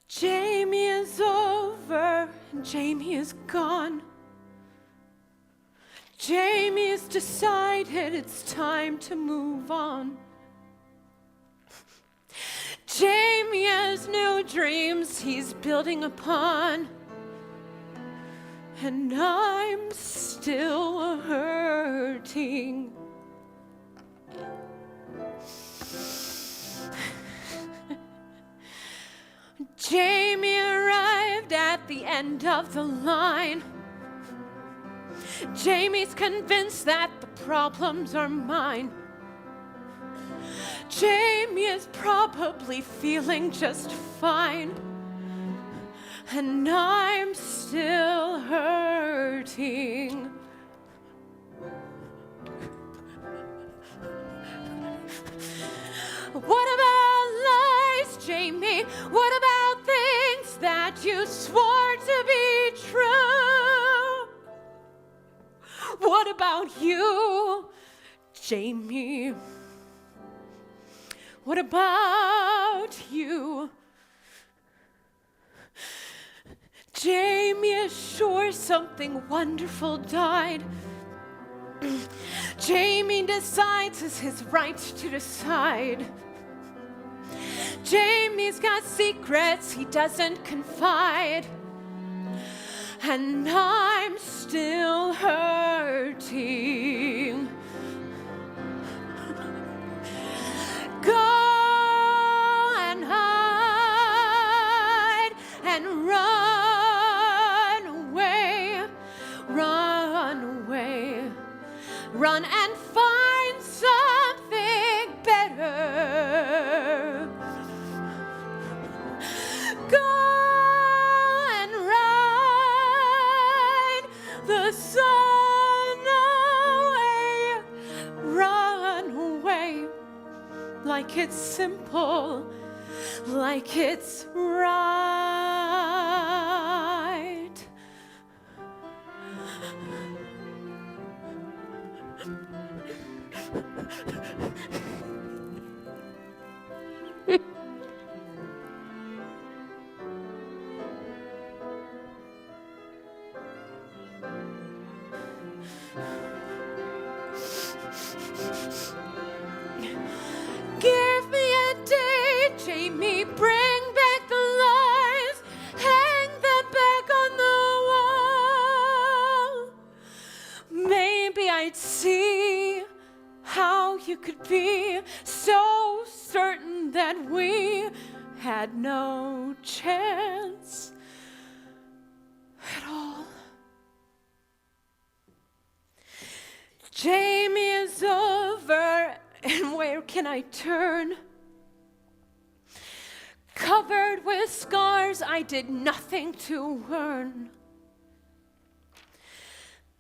Jamie is over, and Jamie is gone. Jamie has decided it's time to move on. Jamie has new dreams he's building upon. And I'm still hurting. Jamie arrived at the end of the line. Jamie's convinced that the problems are mine. Jamie is probably feeling just fine. And I'm still hurting. What about lies, Jamie? What about things that you swore to be true? What about you, Jamie? What about you? Jamie is sure something wonderful died. Jamie decides it's his right to decide. Jamie's got secrets he doesn't confide. And I'm still hurting. Go and hide and run away, run away, run and find something better. Go and ride the sun away, run away. Like it's simple, like it's right. Give me a day, Jamie, bring back the lies, hang them back on the wall. Maybe I'd see how you could be so certain that we had no chance at all. Jamie is over, and where can I turn? Covered with scars I did nothing to earn.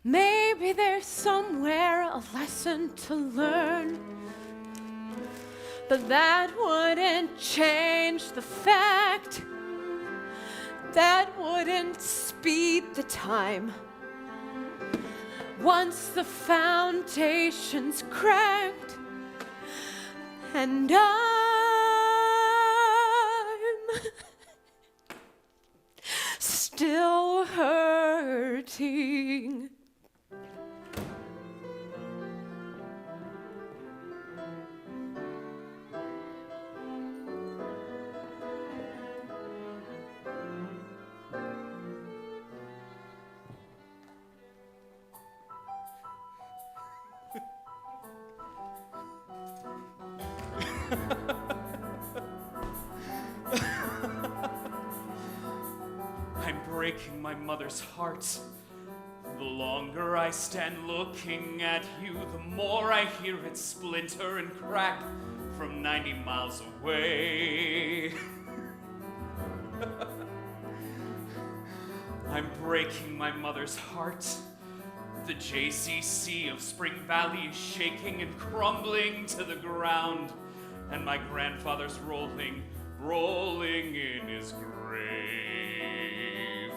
Maybe there's somewhere a lesson to learn, but that wouldn't change the fact. That wouldn't speed the time. Once the foundation's cracked, and I'm still hurting. I'm breaking my mother's heart. The longer I stand looking at you, the more I hear it splinter and crack from 90 miles away. I'm breaking my mother's heart. The JCC of Spring Valley is shaking and crumbling to the ground, and my grandfather's rolling in his grave.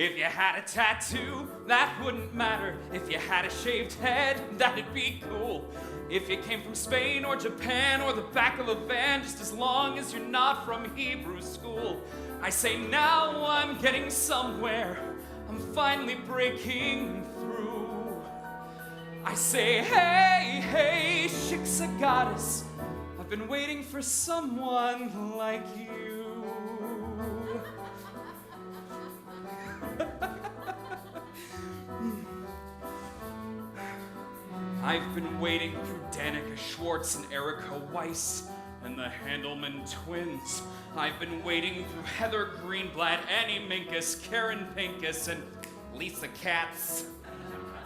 If you had a tattoo, that wouldn't matter. If you had a shaved head, that'd be cool. If you came from Spain or Japan or the back of a van, just as long as you're not from Hebrew school. I say now I'm getting somewhere. I'm finally breaking through. I say, hey, hey, Shiksa goddess, I've been waiting for someone like you. I've been waiting through Danica Schwartz and Erica Weiss and the Handelman twins. I've been waiting through Heather Greenblatt, Annie Minkus, Karen Pincus, and Lisa Katz,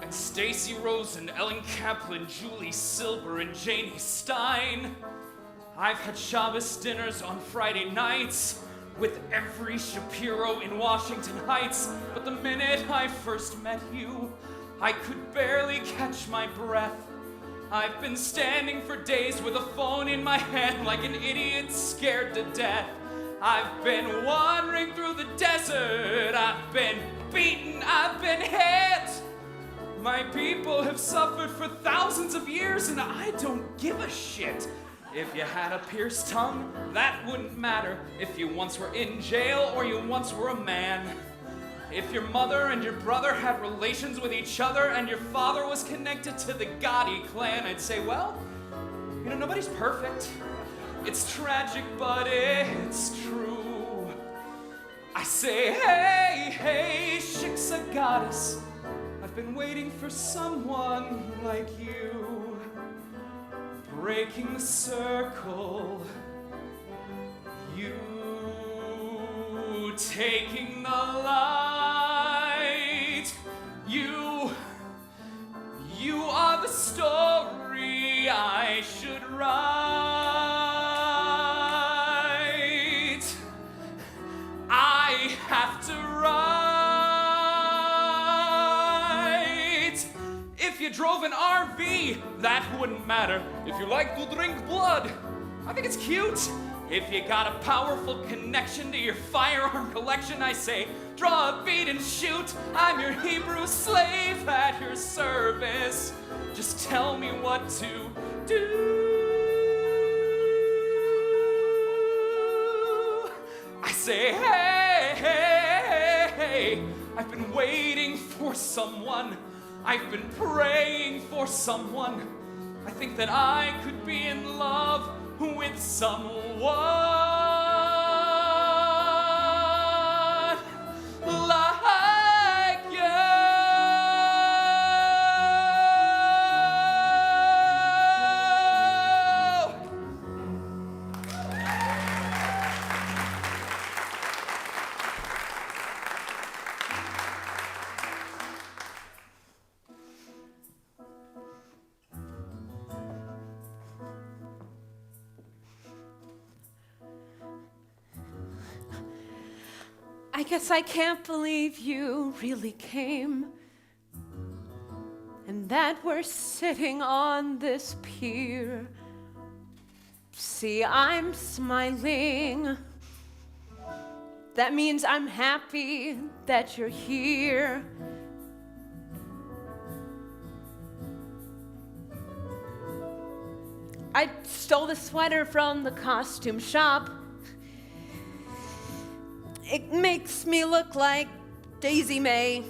and Stacey Rosen, Ellen Kaplan, Julie Silber, and Janie Stein. I've had Shabbos dinners on Friday nights with every Shapiro in Washington Heights, but the minute I first met you, I could barely catch my breath. I've been standing for days with a phone in my hand like an idiot scared to death. I've been wandering through the desert. I've been beaten. I've been hit. My people have suffered for thousands of years and I don't give a shit. If you had a pierced tongue, that wouldn't matter. If you once were in jail or you once were a man. If your mother and your brother had relations with each other and your father was connected to the Gotti clan, I'd say, well, you know, nobody's perfect. It's tragic, but it's true. I say, hey, hey, Shiksa goddess, I've been waiting for someone like you. Breaking the circle, you taking the light, you are the story I should write. I have to write. If you drove an RV, that wouldn't matter. If you like to drink blood, I think it's cute. If you got a powerful connection to your firearm collection, I say, draw a bead and shoot. I'm your Hebrew slave at your service. Just tell me what to do. I say, hey, hey, hey, I've been waiting for someone. I've been praying for someone. I think that I could be in love with someone like you. I guess I can't believe you really came, and that we're sitting on this pier. See, I'm smiling. That means I'm happy that you're here. I stole the sweater from the costume shop. It makes me look like Daisy May.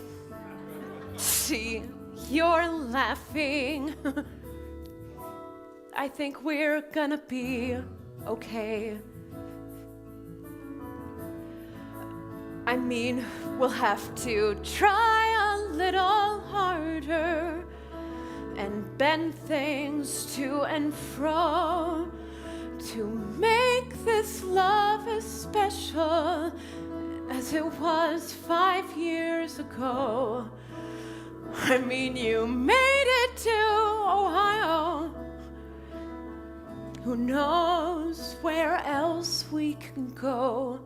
See, you're laughing. I think we're gonna be okay. I mean, we'll have to try a little harder and bend things to and fro to make this love as special as it was 5 years ago. I mean, you made it to Ohio. Who knows where else we can go?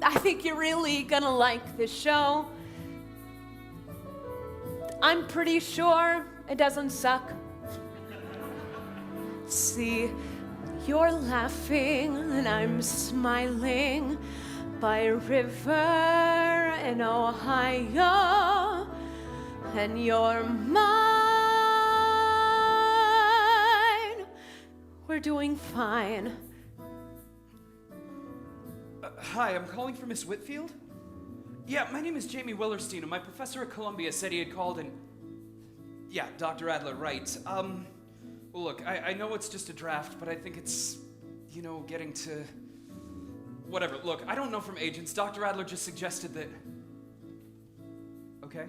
I think you're really gonna like this show. I'm pretty sure it doesn't suck. See, You're laughing and I'm smiling by a river in Ohio, and you're mine. We're doing fine. Hi, I'm calling for Miss Whitfield. Yeah, my name is Jamie Wellerstein, and my professor at Columbia said he had called and... Yeah, Dr. Adler, right. Well, look, I know it's just a draft, but I think it's, getting to... Whatever, look, I don't know from agents. Dr. Adler just suggested that... Okay.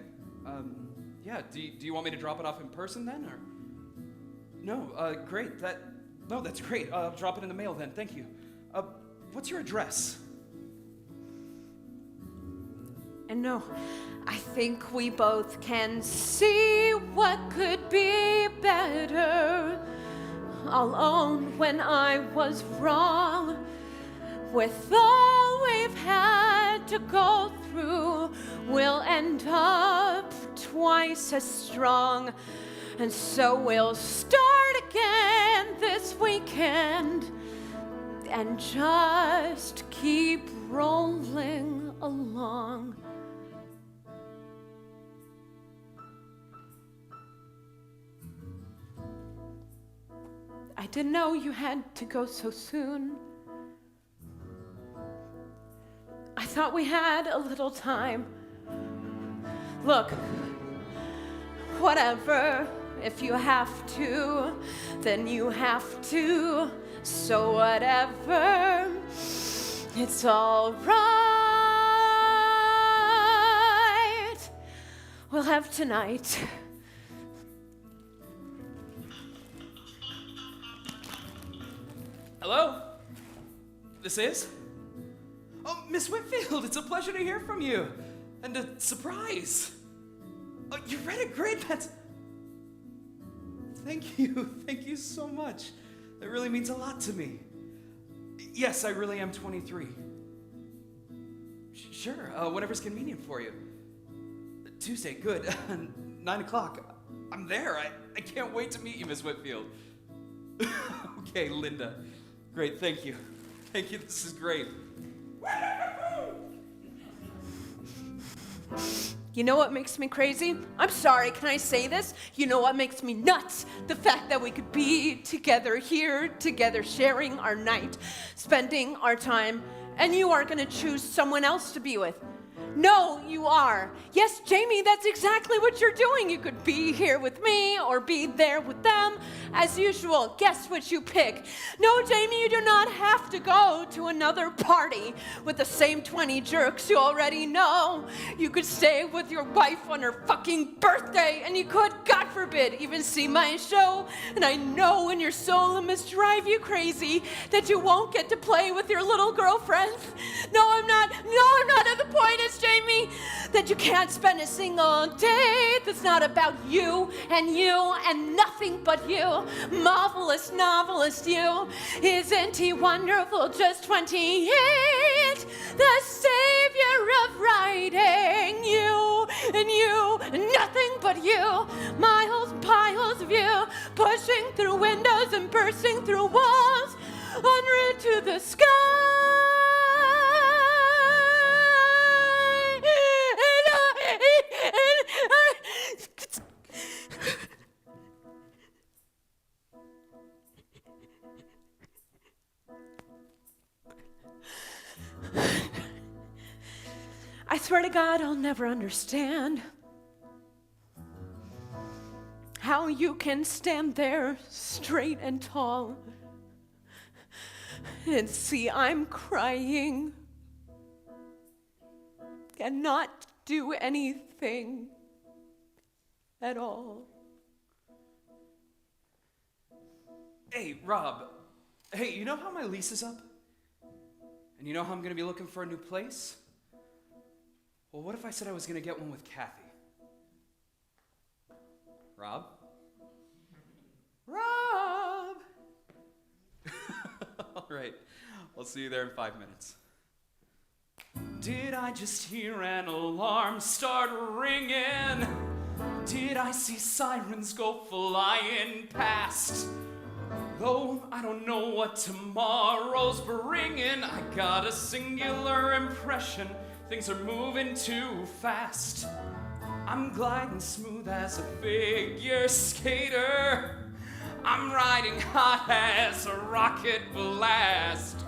Yeah, do you want me to drop it off in person then, or... No, great, No, that's great. I'll drop it in the mail then, thank you. What's your address? And no, I think we both can see what could be better. I'll own when I was wrong. With all we've had to go through, we'll end up twice as strong. And so we'll start again this weekend and just keep rolling along. I didn't know you had to go so soon. I thought we had a little time. Look, whatever, if you have to, then you have to. So whatever, it's all right. We'll have tonight. Hello? This is? Oh, Miss Whitfield, it's a pleasure to hear from you. And a surprise. Oh, you read it great. Thank you so much. That really means a lot to me. Yes, I really am 23. Sure, whenever's convenient for you. Tuesday, good. 9 o'clock. I'm there. I can't wait to meet you, Miss Whitfield. Okay, Linda. Great, thank you. Thank you, this is great. You know what makes me crazy? I'm sorry, can I say this? You know what makes me nuts? The fact that we could be together here, together sharing our night, spending our time, and you are gonna choose someone else to be with. No, you are. Yes, Jamie, that's exactly what you're doing. You could be here with me or be there with them. As usual, guess what you pick. No, Jamie, you do not have to go to another party with the same 20 jerks you already know. You could stay with your wife on her fucking birthday, and you could, God forbid, even see my show. And I know in your soul it must drive you crazy that you won't get to play with your little girlfriends. No, I'm not at the point, it's Jamie, that you can't spend a single day that's not about you and nothing but you. Marvelous novelist you. Isn't he wonderful? Just 28, the savior of writing. You and you, nothing but you. Miles and piles of you, pushing through windows and bursting through walls, en route to the sky. I swear to God, I'll never understand how you can stand there straight and tall and see I'm crying and not do anything at all. Hey, Rob. Hey, you know how my lease is up? And you know how I'm going to be looking for a new place? Well, what if I said I was going to get one with Kathy? Rob? Rob! All right. I'll see you there in 5 minutes. Did I just hear an alarm start ringing? Did I see sirens go flying past? Though I don't know what tomorrow's bringing, I got a singular impression. Things are moving too fast. I'm gliding smooth as a figure skater. I'm riding hot as a rocket blast.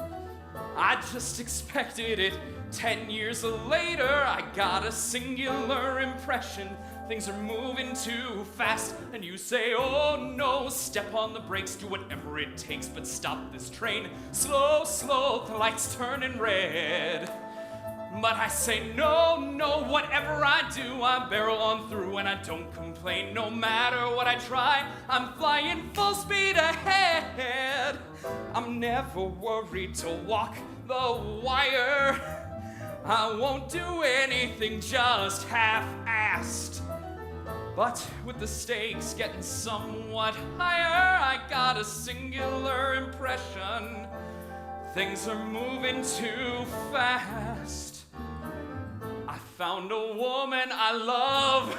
I just expected it 10 years later. I got a singular impression. Things are moving too fast, and you say, oh no, step on the brakes, do whatever it takes, but stop this train. Slow, slow, the light's turning red. But I say, no, no, whatever I do, I barrel on through, and I don't complain. No matter what I try, I'm flying full speed ahead. I'm never worried to walk the wire. I won't do anything just half-assed. But with the stakes getting somewhat higher, I got a singular impression. Things are moving too fast. I found a woman I love.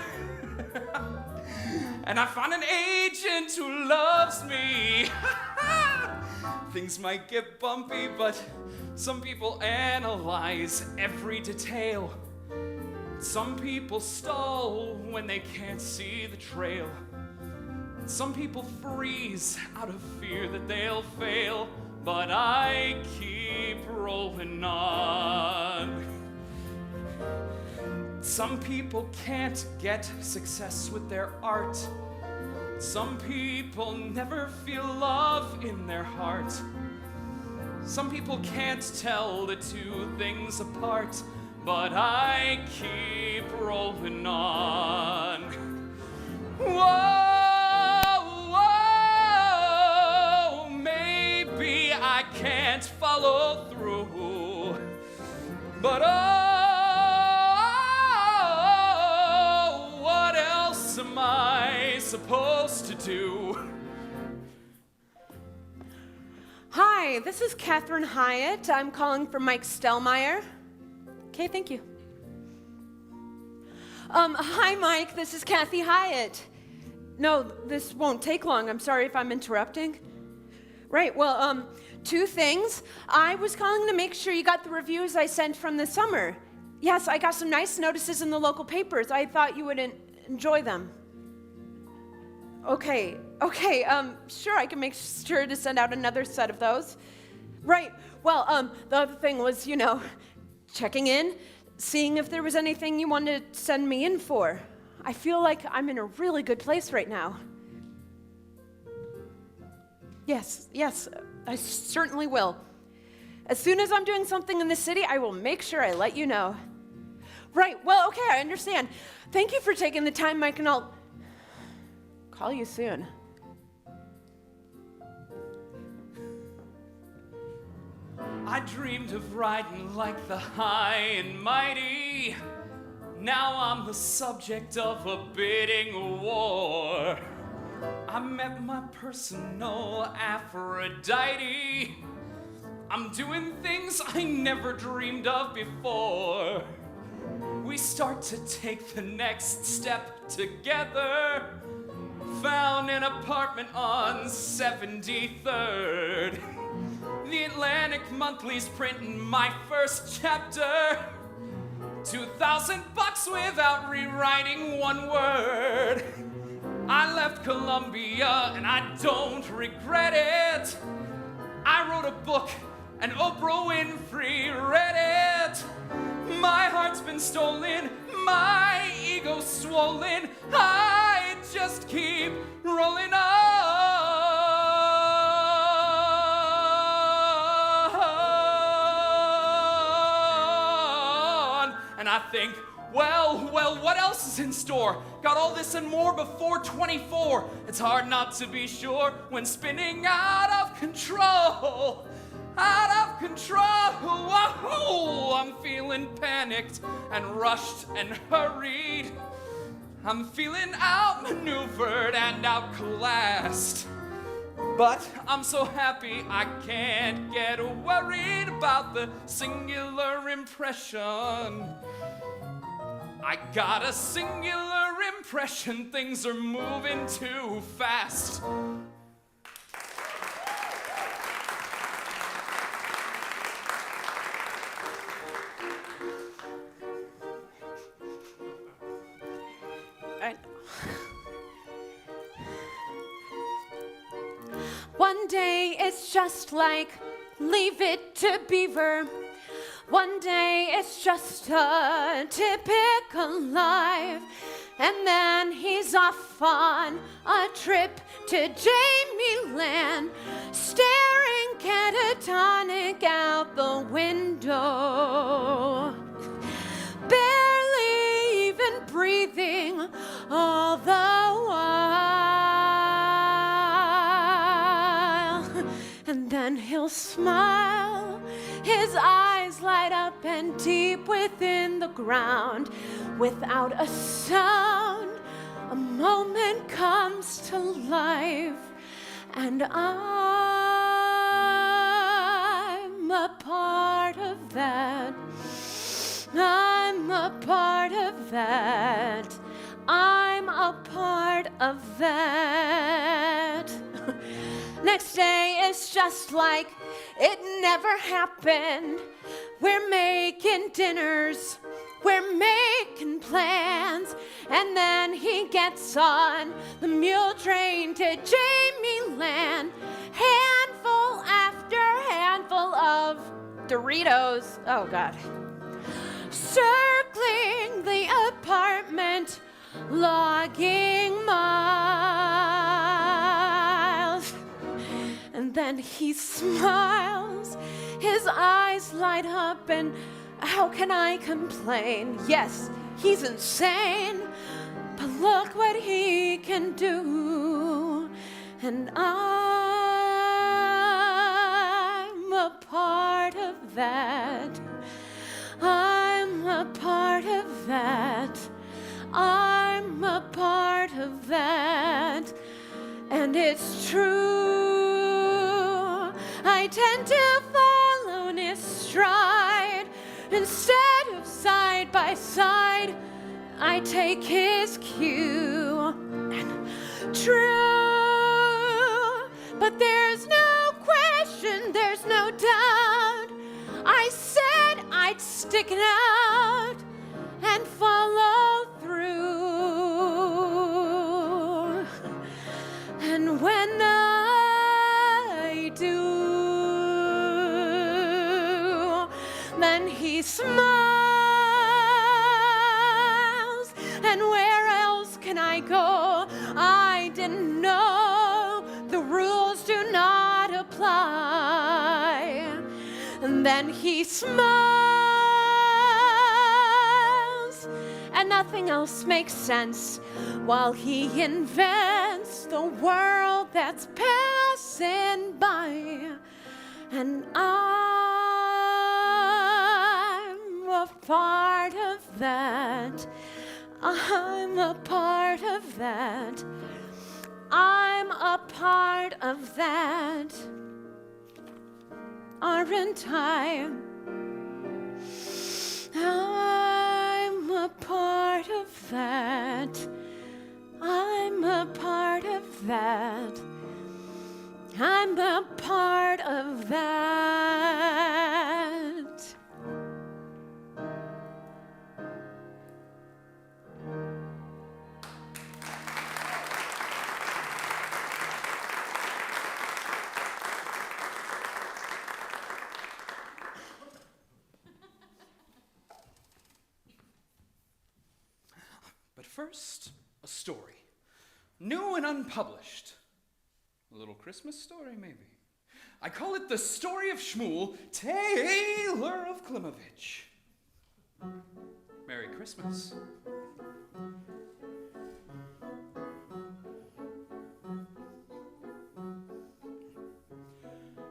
And I found an agent who loves me. Things might get bumpy, but some people analyze every detail. Some people stall when they can't see the trail. Some people freeze out of fear that they'll fail. But I keep rolling on. Some people can't get success with their art. Some people never feel love in their heart. Some people can't tell the two things apart. But I keep rolling on. Whoa, maybe I can't follow through. But oh, what else am I supposed to do? Hi, this is Catherine Hyatt. I'm calling for Mike Stellmeyer. Okay, thank you. Hi, Mike. This is Kathy Hyatt. No, this won't take long. I'm sorry if I'm interrupting. Right, well, two things. I was calling to make sure you got the reviews I sent from the summer. Yes, I got some nice notices in the local papers. I thought you would enjoy them. Okay, sure, I can make sure to send out another set of those. Right, well, the other thing was, checking in, seeing if there was anything you wanted to send me in for. I feel like I'm in a really good place right now. Yes, I certainly will. As soon as I'm doing something in the city, I will make sure I let you know. Right, well, okay, I understand. Thank you for taking the time, Mike, and I'll call you soon. I dreamed of riding like the high and mighty. Now I'm the subject of a bidding war. I met my personal Aphrodite. I'm doing things I never dreamed of before. We start to take the next step together. Found an apartment on 73rd. The Atlantic Monthly's printing my first chapter. $2,000 without rewriting one word. I left Columbia and I don't regret it. I wrote a book and Oprah Winfrey read it. My heart's been stolen, my ego's swollen. I just keep rolling on. And I think, well, what else is in store? Got all this and more before 24. It's hard not to be sure when spinning out of control. Out of control. Whoa, I'm feeling panicked and rushed and hurried. I'm feeling outmaneuvered and outclassed. But I'm so happy I can't get worried about the singular impression. I got a singular impression things are moving too fast. One day it's just like Leave It to Beaver. One day it's just a typical life. And then he's off on a trip to Jamie Land, staring catatonic out the window, barely even breathing all the while. And then he'll smile, his eyes light up and deep within the ground. Without a sound, a moment comes to life, and I'm a part of that. I'm a part of that. I'm a part of that. Next day is just like it never happened. We're making dinners, we're making plans, and then he gets on the mule train to Jamie Land. Handful after handful of Doritos, oh God, circling the apartment, logging miles. And then he smiles, his eyes light up, and how can I complain? Yes, he's insane, but look what he can do. And I'm a part of that. I'm a part of that. I'm a part of that. And it's true, I tend to follow in his stride. Instead of side by side, I take his cue. And true, but there's no question, there's no doubt. I said I'd stick it out and follow through. And when I do, then he smiles. And where else can I go? I didn't know the rules do not apply. And then he smiles, and nothing else makes sense while he invents the world that's passing by. And I'm a part of that. I'm a part of that. I'm a part of that. Aren't I? I'm a part of that. I'm a part of that. I'm a part of that. But first, a story. New and unpublished. A little Christmas story, maybe. I call it The Story of Shmuel, Taylor of Klimovich. Merry Christmas.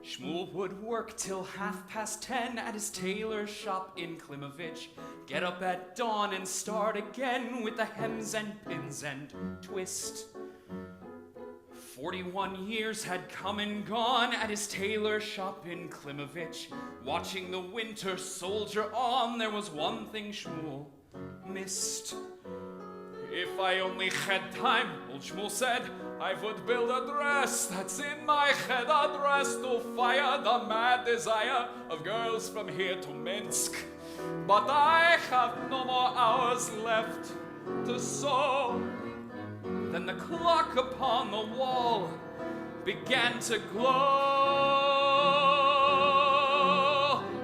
Shmuel would work till 10:30 at his tailor shop in Klimovich. Get up at dawn and start again with the hems and pins and twist. 41 years had come and gone at his tailor shop in Klimovich. Watching the winter soldier on, there was one thing Shmuel missed. If I only had time, old Shmuel said, I would build a dress that's in my head, a dress to fire the mad desire of girls from here to Minsk. But I have no more hours left to sew. Then the clock upon the wall began to glow.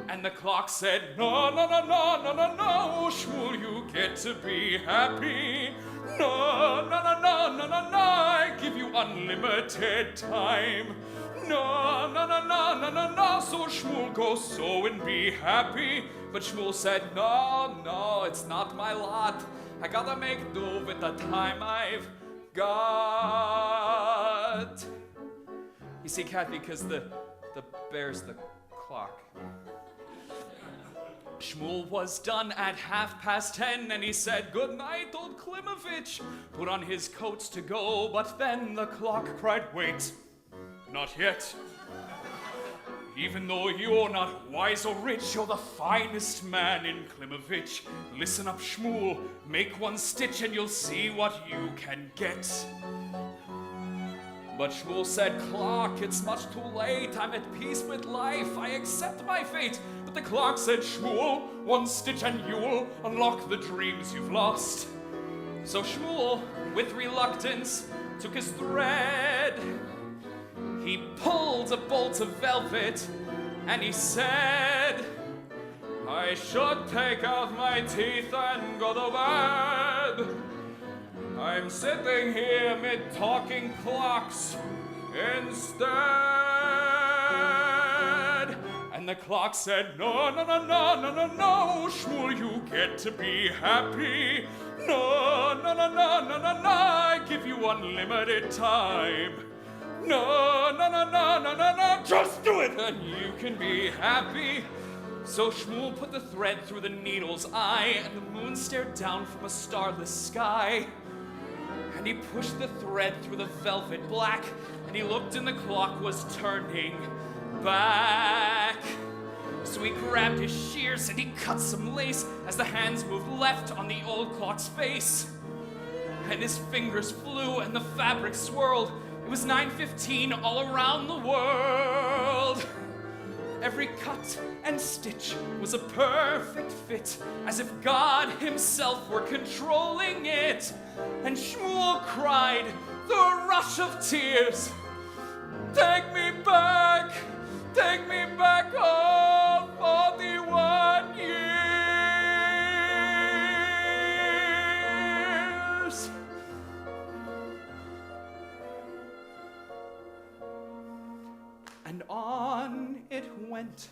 And the clock said, no, no, no, no, no, no, no, Shmuel, you get to be happy. No, no, no, no, no, no, no, I give you unlimited time. No, no, no, no, no, no, no, so Shmuel, go sow and be happy. But Shmuel said, no, no, it's not my lot. I gotta make do with the time I've got. You see, Kathy, because the bear's the clock. Shmuel was done at 10:30, and he said, good night, old Klimovich. Put on his coats to go, but then the clock cried, wait, not yet. Even though you're not wise or rich, you're the finest man in Klimovich. Listen up, Shmuel, make one stitch and you'll see what you can get. But Shmuel said, clock, it's much too late. I'm at peace with life. I accept my fate. But the clock said, Shmuel, one stitch and you'll unlock the dreams you've lost. So Shmuel, with reluctance, took his thread. He pulled a bolt of velvet and he said, I should take out my teeth and go to bed. I'm sitting here mid talking clocks instead. And the clock said, no, no, no, no, no, no, no, Shmuel, you get to be happy. No, no, no, no, no, no, no, I give you unlimited time. No, no, no, no, no, no, no, just do it and you can be happy. So Shmuel put the thread through the needle's eye, and the moon stared down from a starless sky. And he pushed the thread through the velvet black, and he looked and the clock was turning back. So he grabbed his shears and he cut some lace as the hands moved left on the old clock's face. And his fingers flew and the fabric swirled. It was 9:15 all around the world. Every cut and stitch was a perfect fit, as if God himself were controlling it. And Shmuel cried through a rush of tears, take me back, all 41 years. And on it went,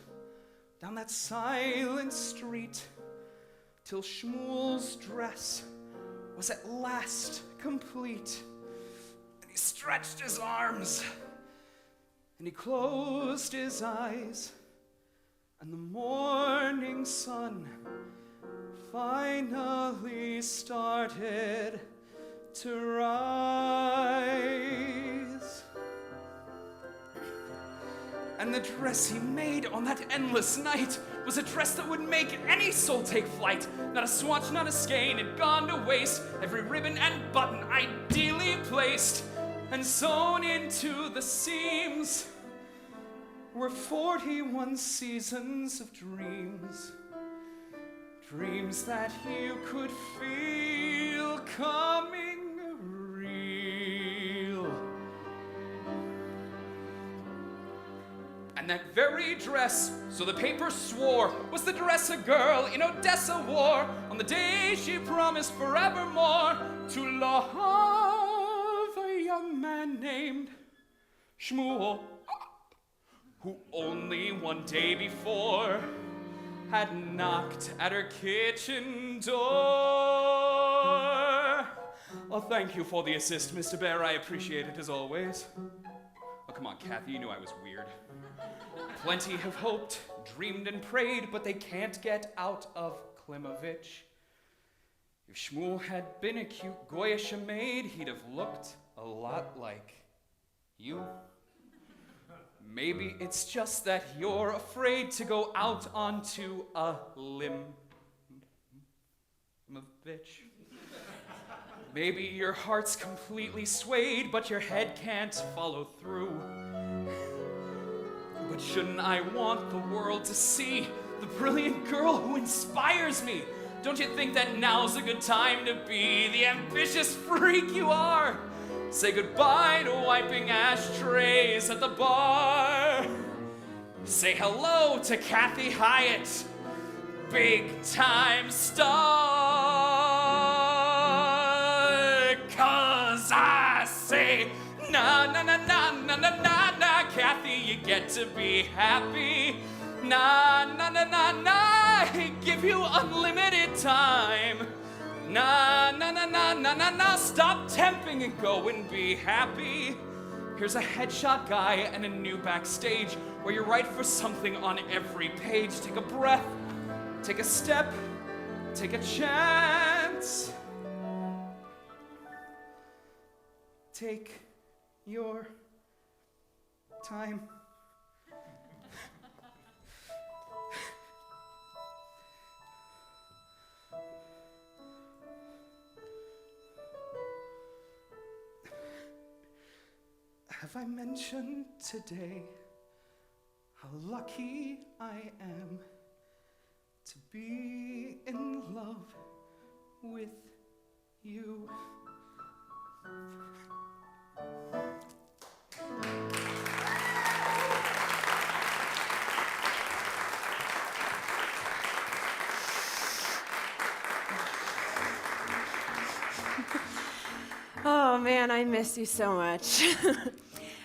down that silent street, till Shmuel's dress was at last complete. And he stretched his arms, and he closed his eyes, and the morning sun finally started to rise. And the dress he made on that endless night was a dress that would make any soul take flight. Not a swatch, not a skein had gone to waste. Every ribbon and button ideally placed, and sewn into the seams were 41 seasons of dreams. Dreams that you could feel coming real. And that very dress, so the paper swore, was the dress a girl in Odessa wore on the day she promised forevermore to love a young man named Shmuel, who only one day before had knocked at her kitchen door. Well, thank you for the assist, Mr. Bear. I appreciate it as always. Oh, come on, Kathy, you knew I was weird. Plenty have hoped, dreamed, and prayed, but they can't get out of Klimovich. If Shmuel had been a cute Goyish maid, he'd have looked a lot like you. Maybe it's just that you're afraid to go out onto a limb. Bitch. Maybe your heart's completely swayed, but your head can't follow through. But shouldn't I want the world to see the brilliant girl who inspires me? Don't you think that now's a good time to be the ambitious freak you are? Say goodbye to wiping ashtrays at the bar. Say hello to Kathy Hyatt, big time star. 'Cause I say, na na na na na na na na, Kathy, you get to be happy. Na na na na na, give you unlimited time. Na na na na na na na, stop temping and go and be happy. Here's a headshot guy and a new backstage where you write for something on every page. Take a breath, take a step, take a chance. Take your time. Have I mentioned today how lucky I am to be in love with you? Oh man, I miss you so much.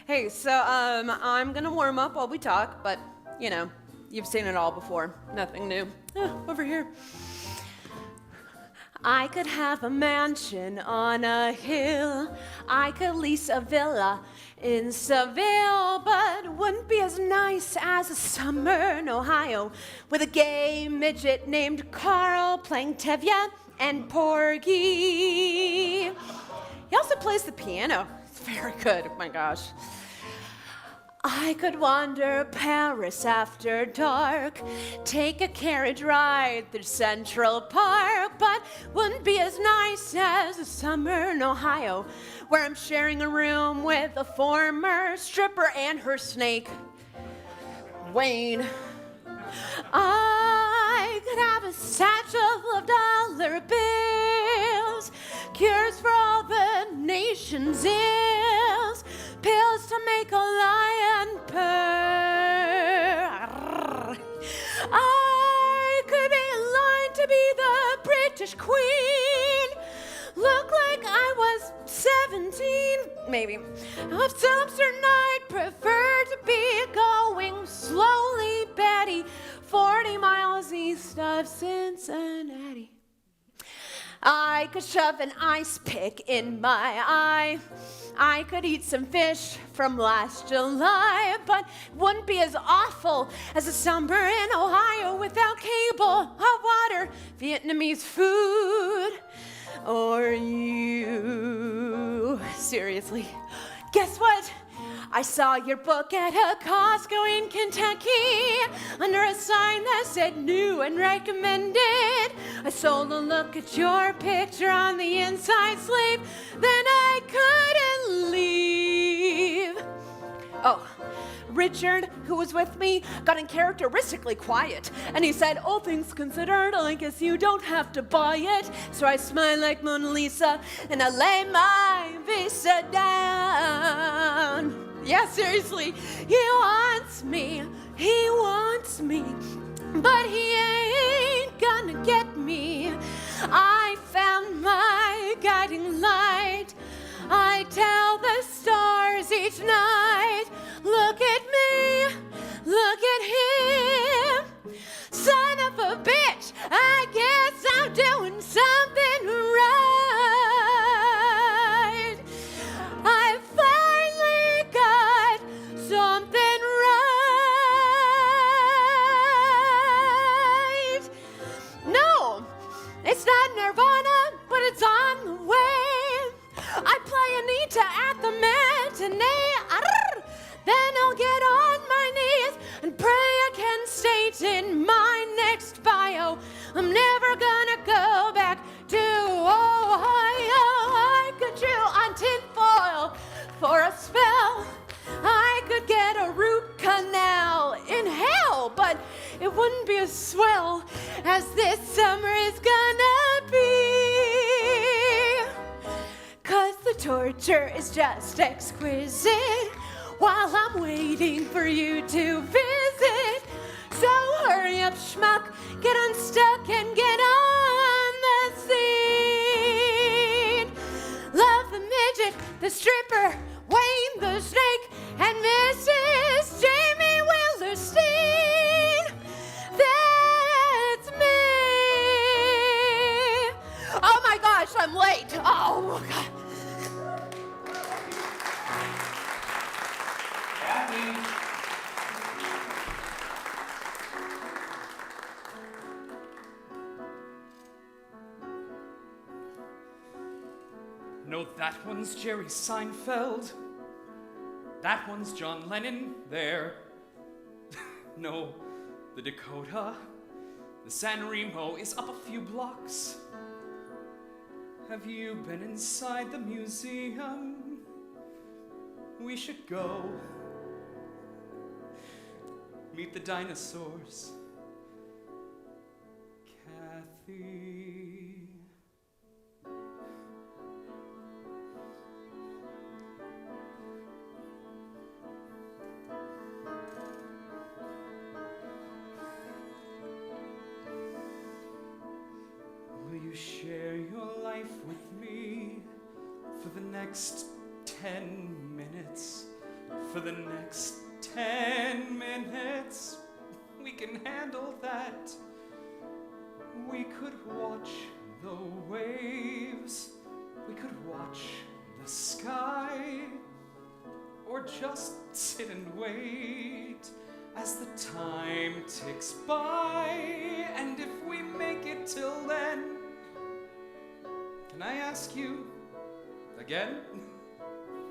Hey, so I'm gonna warm up while we talk, but you know, you've seen it all before. Nothing new. Over here. I could have a mansion on a hill. I could lease a villa in Seville, but it wouldn't be as nice as a summer in Ohio with a gay midget named Carl playing Tevye and Porgy. He also plays the piano. It's very good, oh my gosh. I could wander Paris after dark, take a carriage ride through Central Park, but wouldn't be as nice as a summer in Ohio, where I'm sharing a room with a former stripper and her snake, Wayne. I could have a satchel of dollar bills, cures for all the nation's ills, pills to make a lion purr. I could be in line to be the British Queen, look like I was 17, maybe. Of some certain I'd prefer to be going slowly, Betty, 40 miles east of Cincinnati. I could shove an ice pick in my eye. I could eat some fish from last July, but wouldn't be as awful as a summer in Ohio without cable, hot water, Vietnamese food, or you. Seriously, guess what? I saw your book at a Costco in Kentucky under a sign that said new and recommended. I sold a look at your picture on the inside sleeve, then I couldn't leave. Oh, Richard, who was with me, got uncharacteristically quiet, and he said, all things considered, I guess you don't have to buy it. So I smile like Mona Lisa, and I lay my visa down. Yeah, seriously, he wants me, but he ain't gonna get me. I found my guiding light. I tell the stars each night, look at me, look at him. Son of a bitch, I guess I'm doing something right. I finally got something right. No, it's not Nirvana, but it's on the way. I play Anita at the matinee. Then I'll get on my knees and pray I can state in my next bio, I'm never gonna go back to Ohio. I could chew on tinfoil for a spell. I could get a root canal in hell, but it wouldn't be as swell as this summer is gonna future is just exquisite while I'm waiting for you to visit. So hurry up, schmuck, get unstuck and get on the scene. Love the midget, the stripper, Wayne the snake, and Mrs. Jamie Wilderstein. That's me. Oh my gosh, I'm late. Oh God. No, that one's Jerry Seinfeld. That one's John Lennon there. No, the Dakota, the San Remo is up a few blocks. Have you been inside the museum? We should go. Meet the dinosaurs. Kathy. Will you share your life with me for the next 10 minutes? For the next 10 minutes, we can handle that. We could watch the waves, we could watch the sky, or just sit and wait as the time ticks by. And if we make it till then, can I ask you again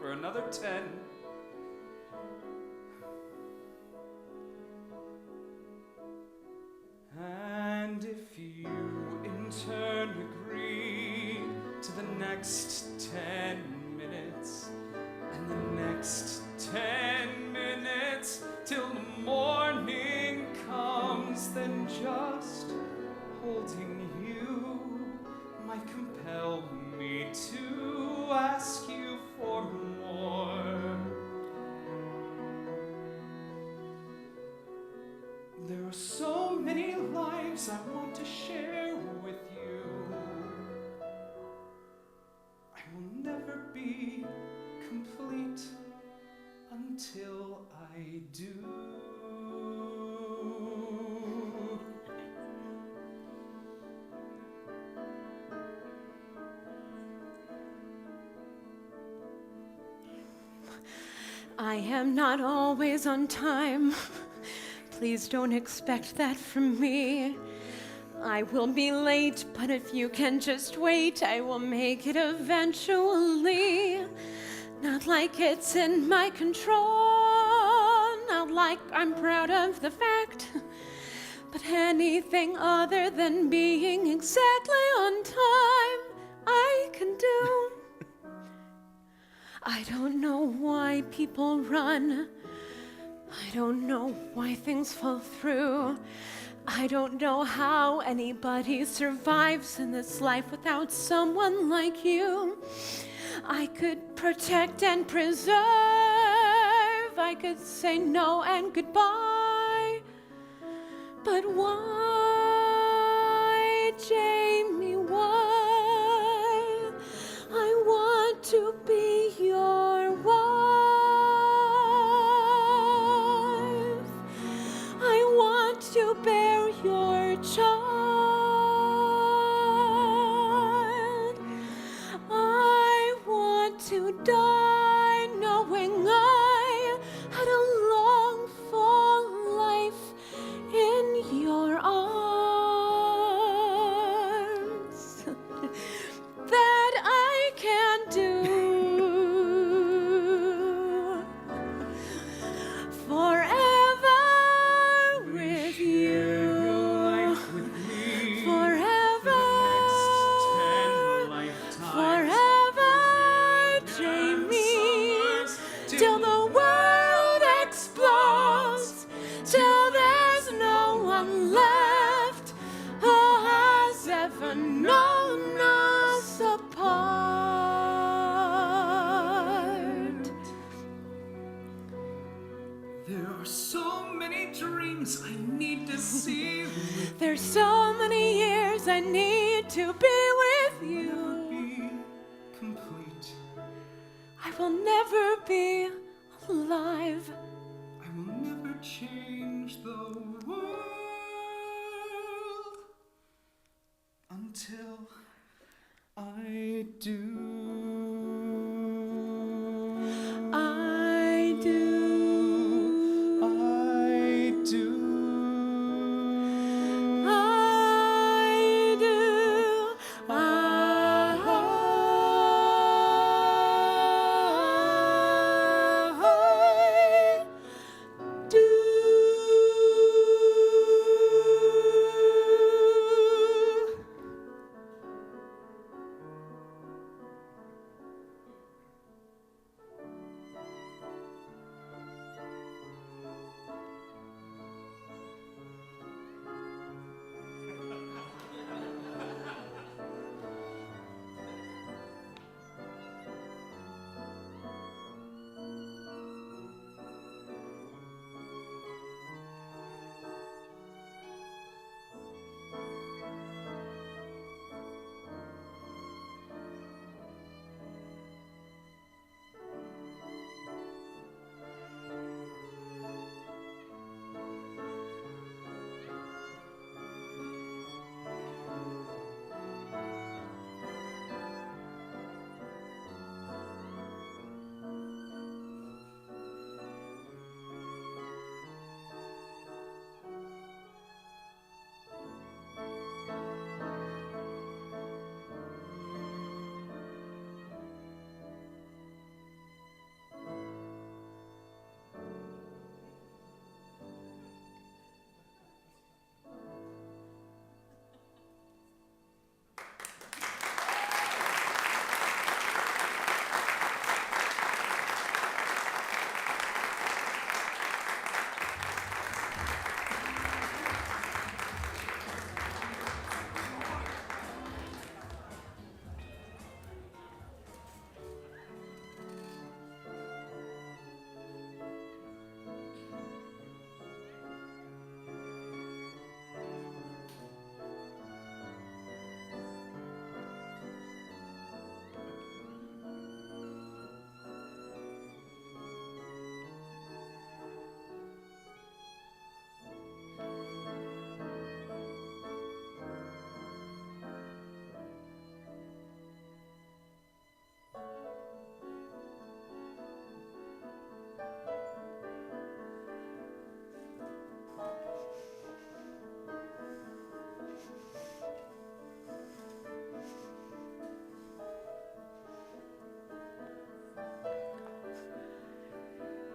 for another 10? And if you in turn agree to the next 10 minutes, and the next 10 minutes till the morning comes, then just holding you might compel me to ask you for more. There are so many lives I want to share with you. I will never be complete until I do. I am not always on time. Please don't expect that from me. I will be late, but if you can just wait, I will make it eventually. Not like it's in my control, not like I'm proud of the fact, but anything other than being exactly on time, I can do. I don't know why people run. I don't know why things fall through. I don't know how anybody survives in this life without someone like you. I could protect and preserve. I could say no and goodbye. But why, Jamie, why? I want to be your wife. I want to bear your child. I want to die knowing I had a long, full life in your arms that I can do forever with you. Forever, forever, Jamie, till the world explodes, till there's no one left who has ever known us apart. alive. I will never change the world until I do. I do. I do. I do. I do.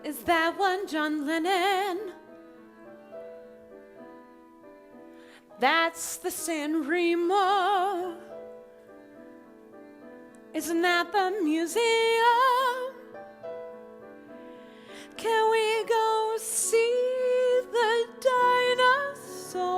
Is that one John Lennon? That's the San Remo. Isn't that the museum? Can we go see the dinosaurs?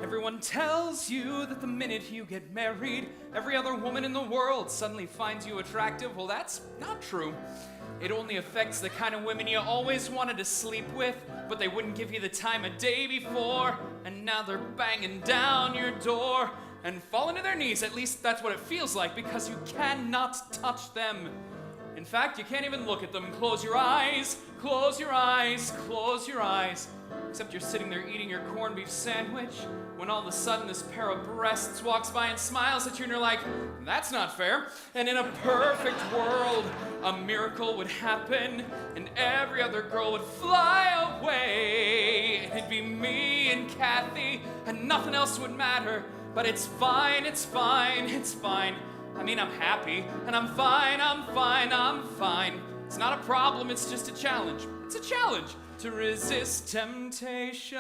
Everyone tells you that the minute you get married, every other woman in the world suddenly finds you attractive. Well, that's not true. It only affects the kind of women you always wanted to sleep with, but they wouldn't give you the time of day before, and now they're banging down your door and falling to their knees. At least that's what it feels like, because you cannot touch them. In fact, you can't even look at them. Close your eyes, close your eyes, close your eyes. Except you're sitting there eating your corned beef sandwich when all of a sudden this pair of breasts walks by and smiles at you, and you're like, that's not fair. And in a perfect world, a miracle would happen and every other girl would fly away. And it'd be me and Kathy and nothing else would matter. But it's fine, it's fine, it's fine. I mean, I'm happy and I'm fine, I'm fine, I'm fine. It's not a problem, it's just a challenge. It's a challenge to resist temptation.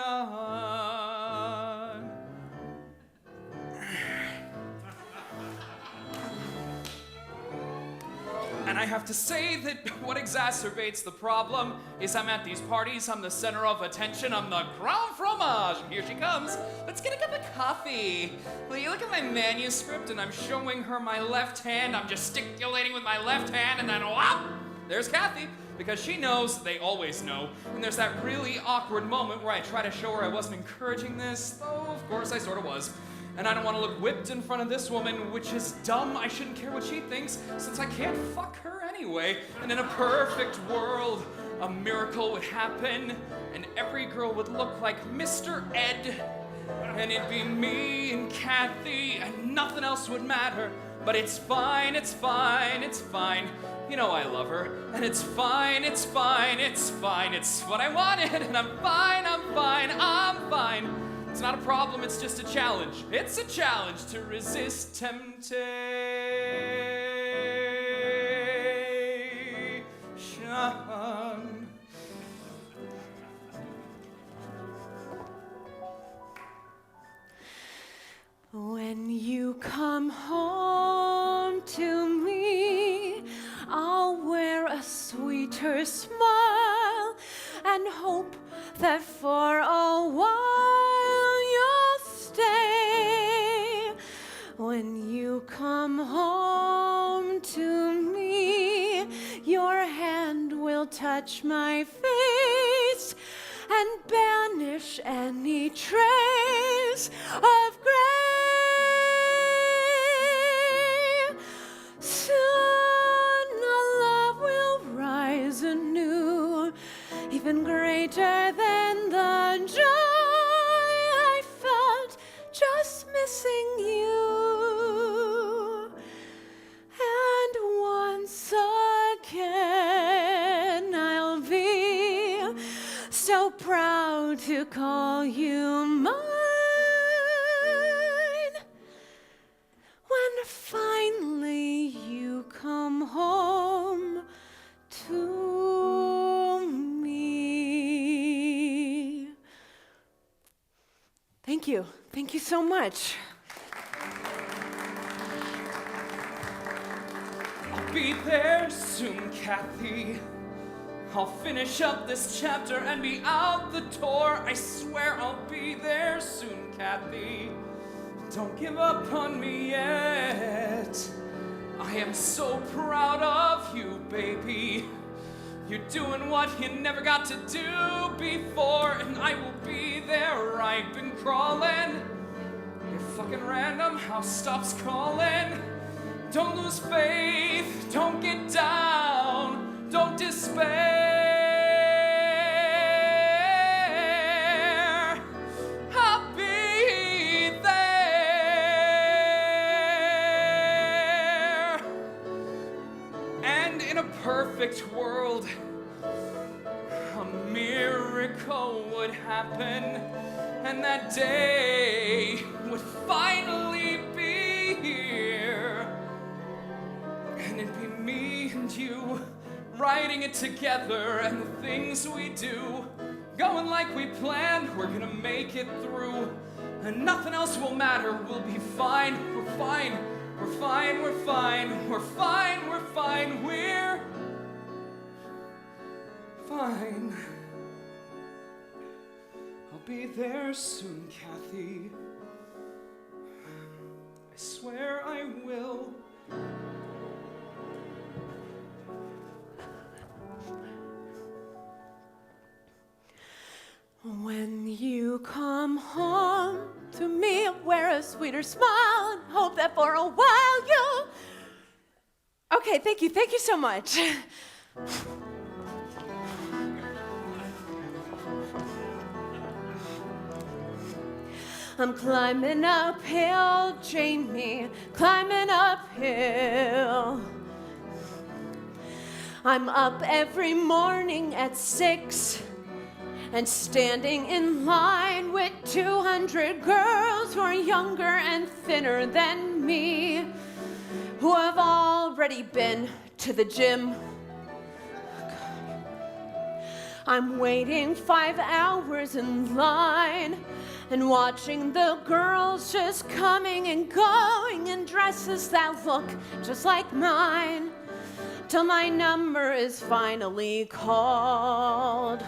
And I have to say that what exacerbates the problem is I'm at these parties, I'm the center of attention, I'm the grand fromage. Here she comes. Let's get a cup of coffee. Will you look at my manuscript and I'm showing her my left hand, I'm gesticulating with my left hand, and then whop, there's Kathy. Because she knows, they always know, and there's that really awkward moment where I try to show her I wasn't encouraging this, though of course I sort of was. And I don't want to look whipped in front of this woman, which is dumb. I shouldn't care what she thinks, since I can't fuck her anyway. And in a perfect world, a miracle would happen, and every girl would look like Mr. Ed. And it'd be me and Kathy, and nothing else would matter. But it's fine, it's fine, it's fine. You know I love her, and it's fine, it's fine, it's fine. It's what I wanted, and I'm fine, I'm fine, I'm fine. It's not a problem, it's just a challenge. It's a challenge to resist temptation. When you come home to me, I'll wear a sweeter smile and hope that for a while you'll stay. When you come home to me, your hand will touch my face and banish any trace of gray. Soon our love will rise anew, even greater than the joy I felt just missing you. And once again I'll be so proud to call you mine. When finally you come home to me. Thank you. Thank you so much. I'll be there soon, Kathy. I'll finish up this chapter and be out the door. I swear I'll be there soon, Kathy. Don't give up on me yet. I am so proud of you, baby. You're doing what you never got to do before, and I will be there. I've been crawling. If fucking Random House stops calling, don't lose faith, don't get down, don't despair. I'll be there. And in a perfect world, a miracle would happen, and that day would finally be here. And it'd be me and you writing it together, and the things we do going like we planned. We're gonna make it through, and nothing else will matter. We'll be fine. We're fine. We're fine. We're fine. We're fine. We're fine. We're fine. I'll be there soon, Kathy. I swear I will. When you come home to me, wear a sweeter smile and hope that for a while you'll... Okay, thank you so much. I'm climbing uphill, Jamie, climbing uphill. I'm up every morning at 6 and standing in line with 200 girls who are younger and thinner than me, who have already been to the gym. I'm waiting 5 hours in line and watching the girls just coming and going in dresses that look just like mine. till my number is finally called.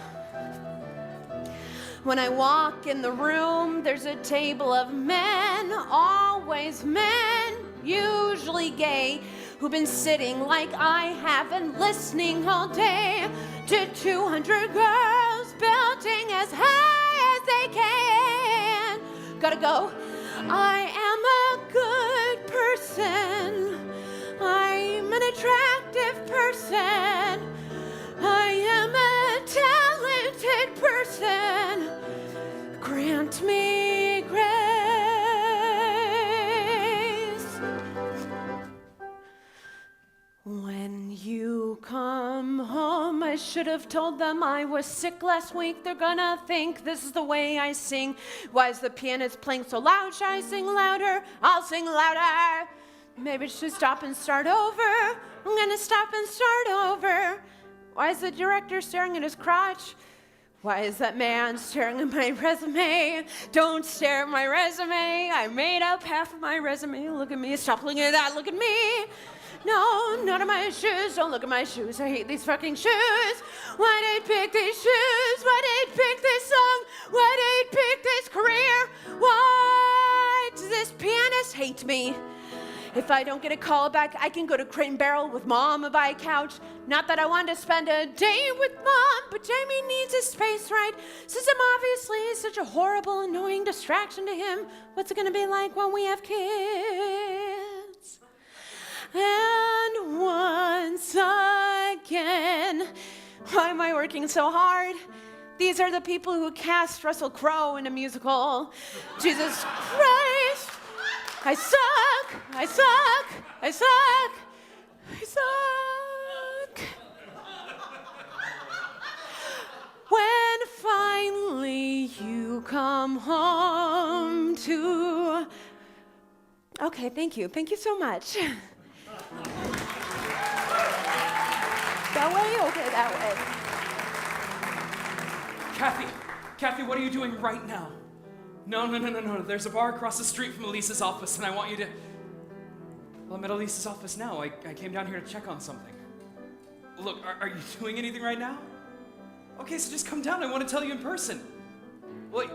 When I walk in the room, there's a table of men, always men, usually gay, who've been sitting like I have and listening all day to 200 girls belting as high as they can. Gotta go. I am a good person. I'm an attractive person. I am a talented person. Grant me grace. When you come home, I should have told them I was sick last week. They're gonna think this is the way I sing. Why is the pianist playing so loud? Should I sing louder? I'll sing louder. Maybe I should stop and start over. I'm gonna stop and start over. Why is the director staring at his crotch? Why is that man staring at my resume? Don't stare at my resume. I made up half of my resume. Look at me. Stop looking at that. Look at me. No, none of my shoes. Don't look at my shoes. I hate these fucking shoes. Why did they pick these shoes? Why did they pick this song? Why did they pick this career? Why does this pianist hate me? If I don't get a call back, I can go to Crate and Barrel with Mom and buy a couch. Not that I want to spend a day with Mom, but Jamie needs his space, right? Since I'm obviously such a horrible, annoying distraction to him, what's it going to be like when we have kids? And once again, why am I working so hard? These are the people who cast Russell Crowe in a musical. Jesus Christ! I suck! I suck! I suck! I suck! When finally you come home to... Okay, thank you. Thank you so much. That way? Okay, that way. Kathy, what are you doing right now? No. There's a bar across the street from Elise's office, and I want you to... Well, I'm at Elise's office now. I came down here to check on something. Look, are you doing anything right now? Okay, so just come down. I want to tell you in person. Well,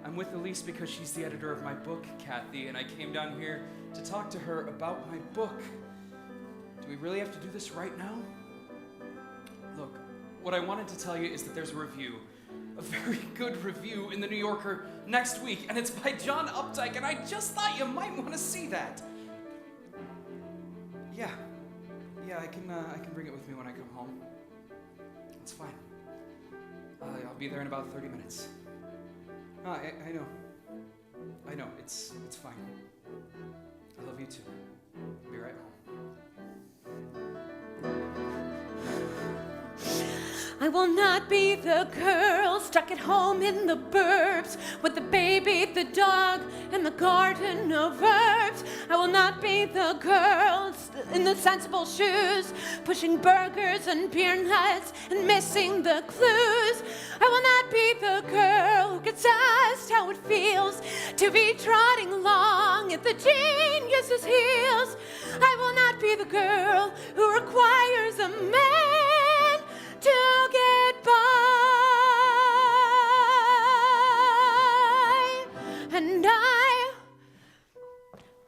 I'm with Elise because she's the editor of my book, Kathy, and I came down here to talk to her about my book. Do we really have to do this right now? Look, what I wanted to tell you is that there's a review. A very good review in the New Yorker next week, and it's by John Updike, and I just thought you might want to see that. Yeah, I can bring it with me when I come home. It's fine. I'll be there in about 30 minutes. I know, it's fine. I love you too. I'll be right home. I will not be the girl stuck at home in the burbs with the baby, the dog, and the garden of herbs. I will not be the girl in the sensible shoes, pushing burgers and beer nuts and missing the clues. I will not be the girl who gets asked how it feels to be trotting along at the genius's heels. I will not be the girl who requires a man to get by. And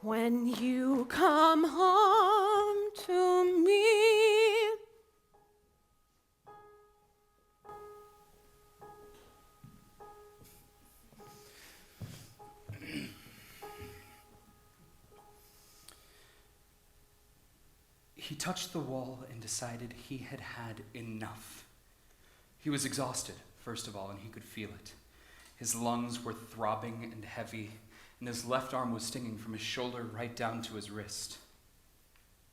when you come home to me. He touched the wall and decided he had had enough. He was exhausted, first of all, and he could feel it. His lungs were throbbing and heavy, and his left arm was stinging from his shoulder right down to his wrist.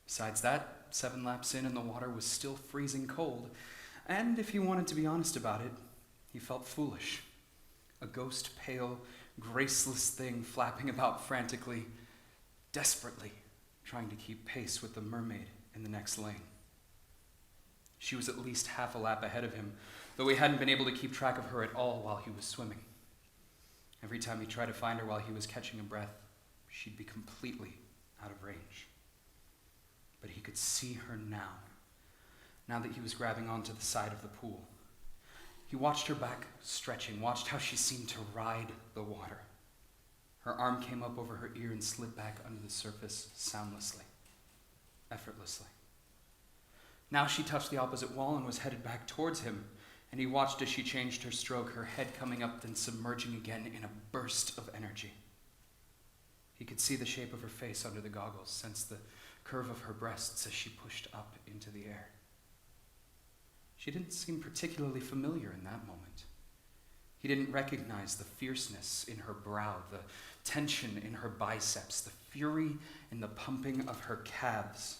Besides that, 7 laps in and the water was still freezing cold, and if he wanted to be honest about it, he felt foolish. A ghost, pale, graceless thing flapping about frantically, desperately, trying to keep pace with the mermaid in the next lane. She was at least half a lap ahead of him, though he hadn't been able to keep track of her at all while he was swimming. Every time he tried to find her while he was catching a breath, she'd be completely out of range. but he could see her now that he was grabbing onto the side of the pool. He watched her back stretching, watched how she seemed to ride the water. Her arm came up over her ear and slid back under the surface soundlessly, effortlessly. Now she touched the opposite wall and was headed back towards him, and he watched as she changed her stroke, her head coming up, then submerging again in a burst of energy. He could see the shape of her face under the goggles, sense the curve of her breasts as she pushed up into the air. She didn't seem particularly familiar in that moment. He didn't recognize the fierceness in her brow, the tension in her biceps, the fury in the pumping of her calves.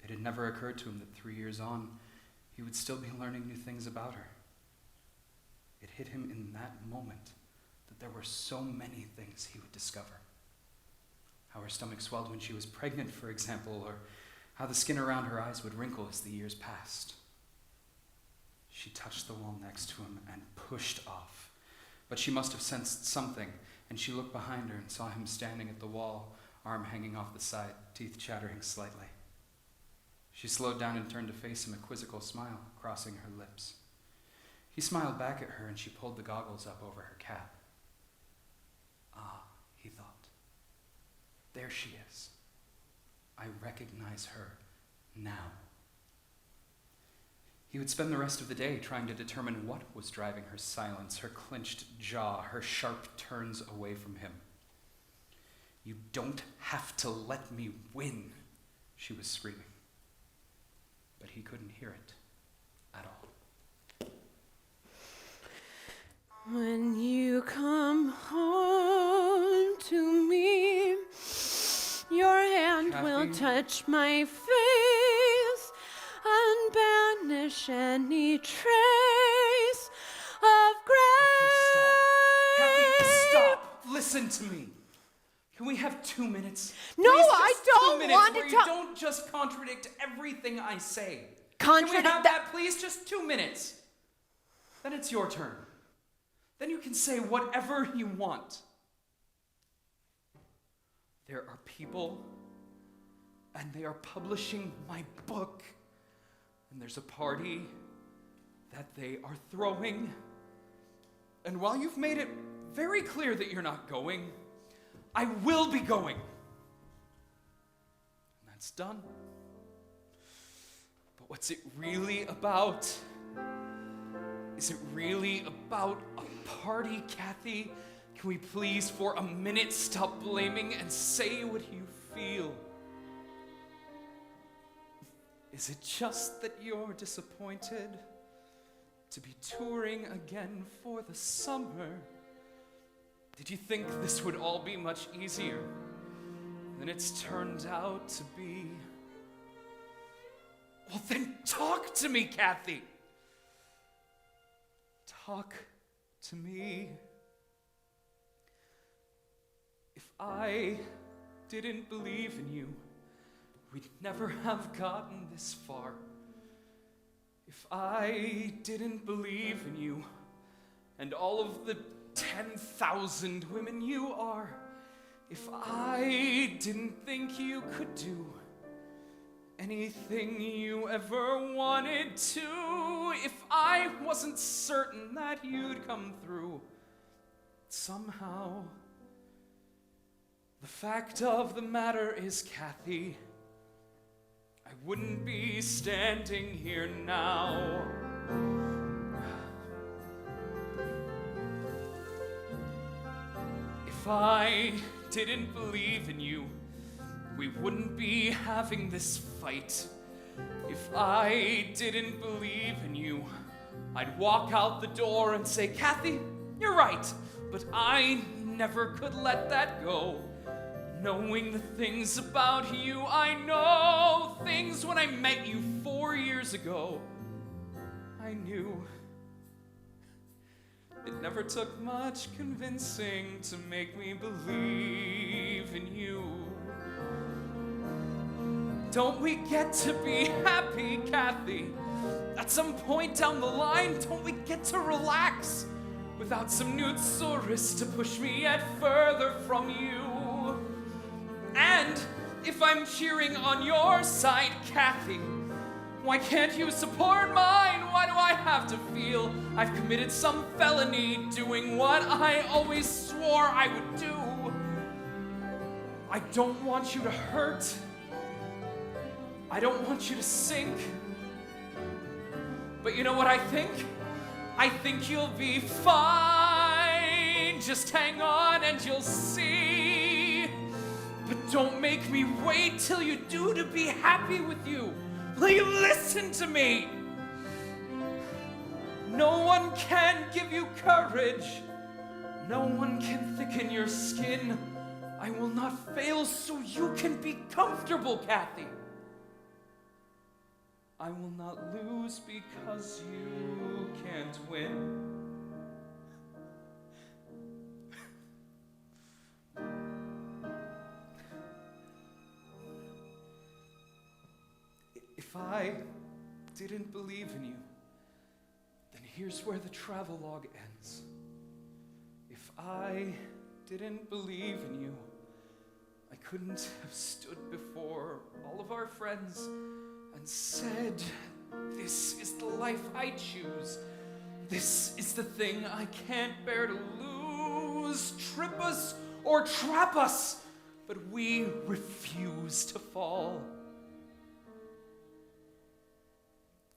It had never occurred to him that 3 years on, he would still be learning new things about her. It hit him in that moment that there were so many things he would discover. How her stomach swelled when she was pregnant, for example, or how the skin around her eyes would wrinkle as the years passed. She touched the wall next to him and pushed off. But she must have sensed something, and she looked behind her and saw him standing at the wall, arm hanging off the side, teeth chattering slightly. She slowed down and turned to face him, a quizzical smile crossing her lips. He smiled back at her, and she pulled the goggles up over her cap. Ah, he thought. There she is. I recognize her now. He would spend the rest of the day trying to determine what was driving her silence, her clenched jaw, her sharp turns away from him. You don't have to let me win, she was screaming. But he couldn't hear it at all. When you come home to me, your hand will Kathy? touch my face and banish any trace of grace. Kathy, stop. Listen to me. Can we have 2 minutes? No, Please, just I don't 2 minutes want to where you talk- don't just contradict everything I say. Contradict Can we have that- that, please? Just 2 minutes. Then it's your turn. Then you can say whatever you want. There are people, and they are publishing my book. And there's a party that they are throwing. And while you've made it very clear that you're not going, I will be going. And that's done. But what's it really about? Is it really about a party, Kathy? Can we please, for a minute, stop blaming and say what you feel? Is it just that you're disappointed to be touring again for the summer? Did you think this would all be much easier than it's turned out to be? Well, then talk to me, Kathy. Talk to me. If I didn't believe in you, we'd never have gotten this far. If I didn't believe in you and all of the 10,000 women you are, if I didn't think you could do anything you ever wanted to, if I wasn't certain that you'd come through, somehow, the fact of the matter is, Kathy, I wouldn't be standing here now. If I didn't believe in you, we wouldn't be having this fight. If I didn't believe in you, I'd walk out the door and say, Kathy, you're right, but I never could let that go. Knowing the things about you I know, things when I met you 4 years ago, I knew. It never took much convincing to make me believe in you. Don't we get to be happy, Kathy? At some point down the line, don't we get to relax without some new thesaurus to push me yet further from you? And if I'm cheering on your side, Kathy, why can't you support mine? Why do I have to feel I've committed some felony doing what I always swore I would do? I don't want you to hurt. I don't want you to sink. But you know what I think? I think you'll be fine. Just hang on and you'll see. But don't make me wait till you do to be happy with you. Will you listen to me? No one can give you courage. No one can thicken your skin. I will not fail so you can be comfortable, Kathy. I will not lose because you can't win. If I didn't believe in you, then here's where the travelogue ends. If I didn't believe in you, I couldn't have stood before all of our friends and said, this is the life I choose. This is the thing I can't bear to lose. Trip us or trap us, but we refuse to fall.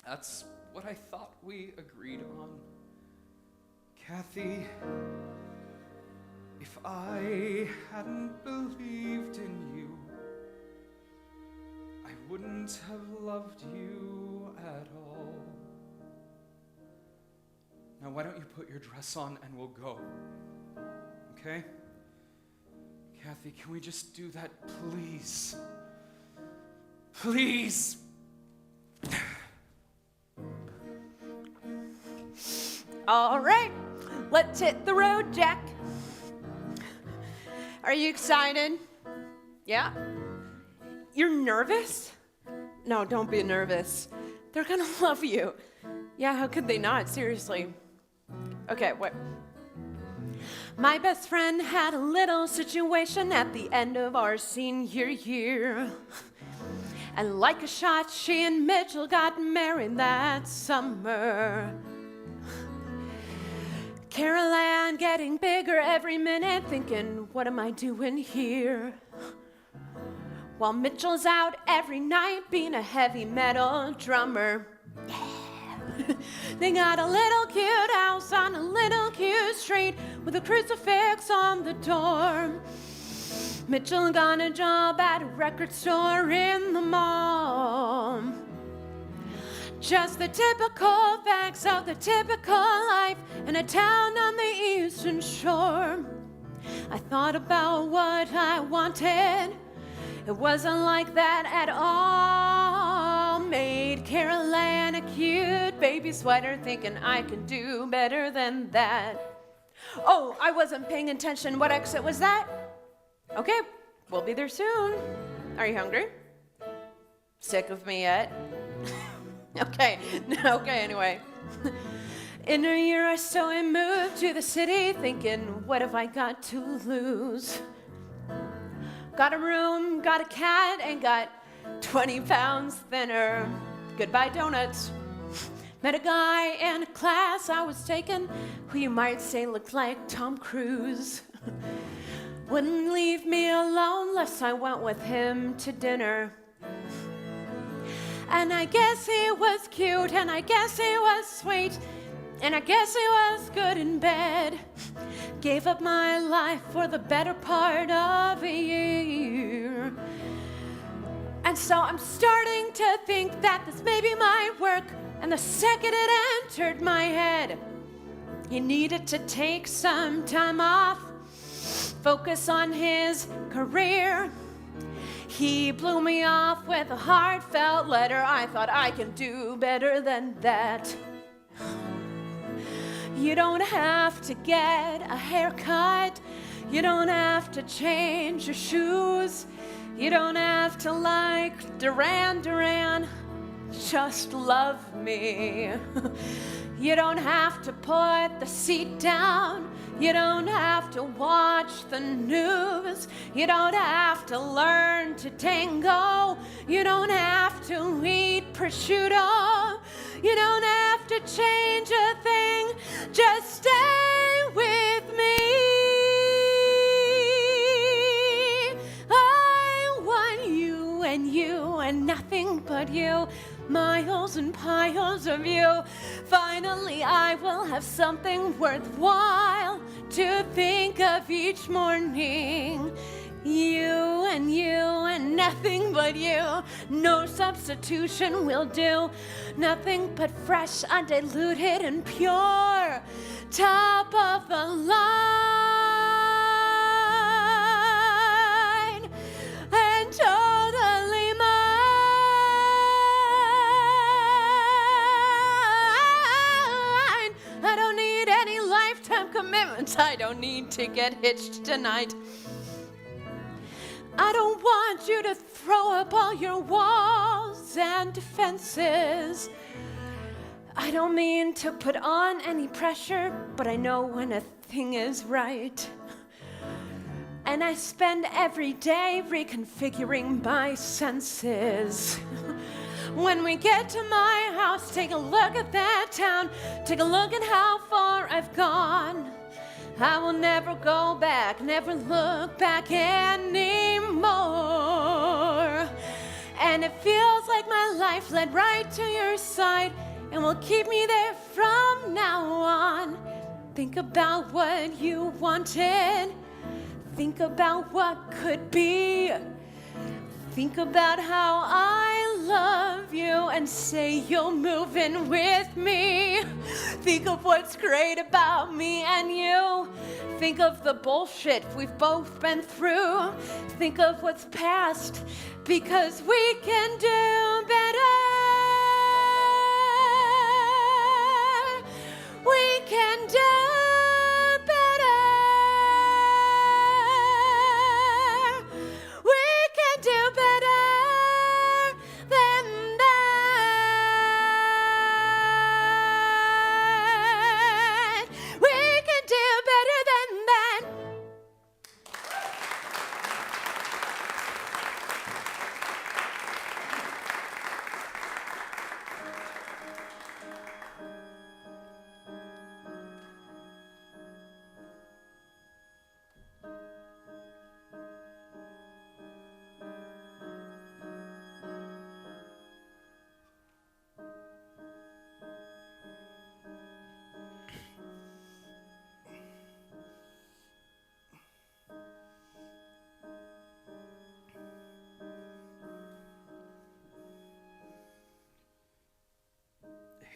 That's what I thought we agreed on. Kathy, if I hadn't believed in you, I wouldn't have loved you at all. Now, why don't you put your dress on and we'll go? Okay? Kathy, can we just do that, please? Please! All right, let's hit the road, Jack. Are you excited? Yeah? You're nervous? No, don't be nervous. They're gonna love you. Yeah, how could they not? Seriously. Okay, wait. My best friend had a little situation at the end of our senior year. And like a shot, she and Mitchell got married that summer. Carol Ann getting bigger every minute, thinking, what am I doing here? While Mitchell's out every night being a heavy metal drummer. Yeah. They got a little cute house on a little cute street with a crucifix on the door. Mitchell got a job at a record store in the mall. Just the typical facts of the typical life in a town on the eastern shore. I thought about what I wanted. It wasn't like that at all. Made Carol Ann a cute baby sweater, thinking I could do better than that. Oh, I wasn't paying attention. What exit was that? Okay, we'll be there soon. Are you hungry? Sick of me yet? Okay, anyway. In a year or so I moved to the city, thinking, what have I got to lose? Got a room, got a cat, and got 20 pounds thinner. Goodbye donuts. Met a guy in a class I was taking who you might say looked like Tom Cruise. Wouldn't leave me alone unless I went with him to dinner. And I guess he was cute, and I guess he was sweet, and I guess he was good in bed. Gave up my life for the better part of a year. And so I'm starting to think that this maybe might work. And the second it entered my head, he needed to take some time off, focus on his career. He blew me off with a heartfelt letter. I thought I can do better than that. You don't have to get a haircut. You don't have to change your shoes. You don't have to like Duran Duran. Just love me. You don't have to put the seat down. You don't have to watch the news. You don't have to learn to tango. You don't have to eat prosciutto. You don't have to change a thing. Just stay with me. I want you and nothing but you. Miles and piles of you. Finally, I will have something worthwhile to think of each morning. You and nothing but you. No substitution will do. Nothing but fresh, undiluted, and pure. Top of the line. And totally mine. I don't need any lifetime commitments. I don't need to get hitched tonight. I don't want you to throw up all your walls and defenses. I don't mean to put on any pressure, but I know when a thing is right. And I spend every day reconfiguring my senses. When we get to my house, take a look at that town. Take a look at how far I've gone. I will never go back, never look back anymore. And it feels like my life led right to your side and will keep me there from now on. Think about what you wanted. Think about what could be. Think about how I love you and say you'll move in with me. Think of what's great about me and you. Think of the bullshit we've both been through. Think of what's past, because we can do better. We can do better. We can do better than that. We can do better than that.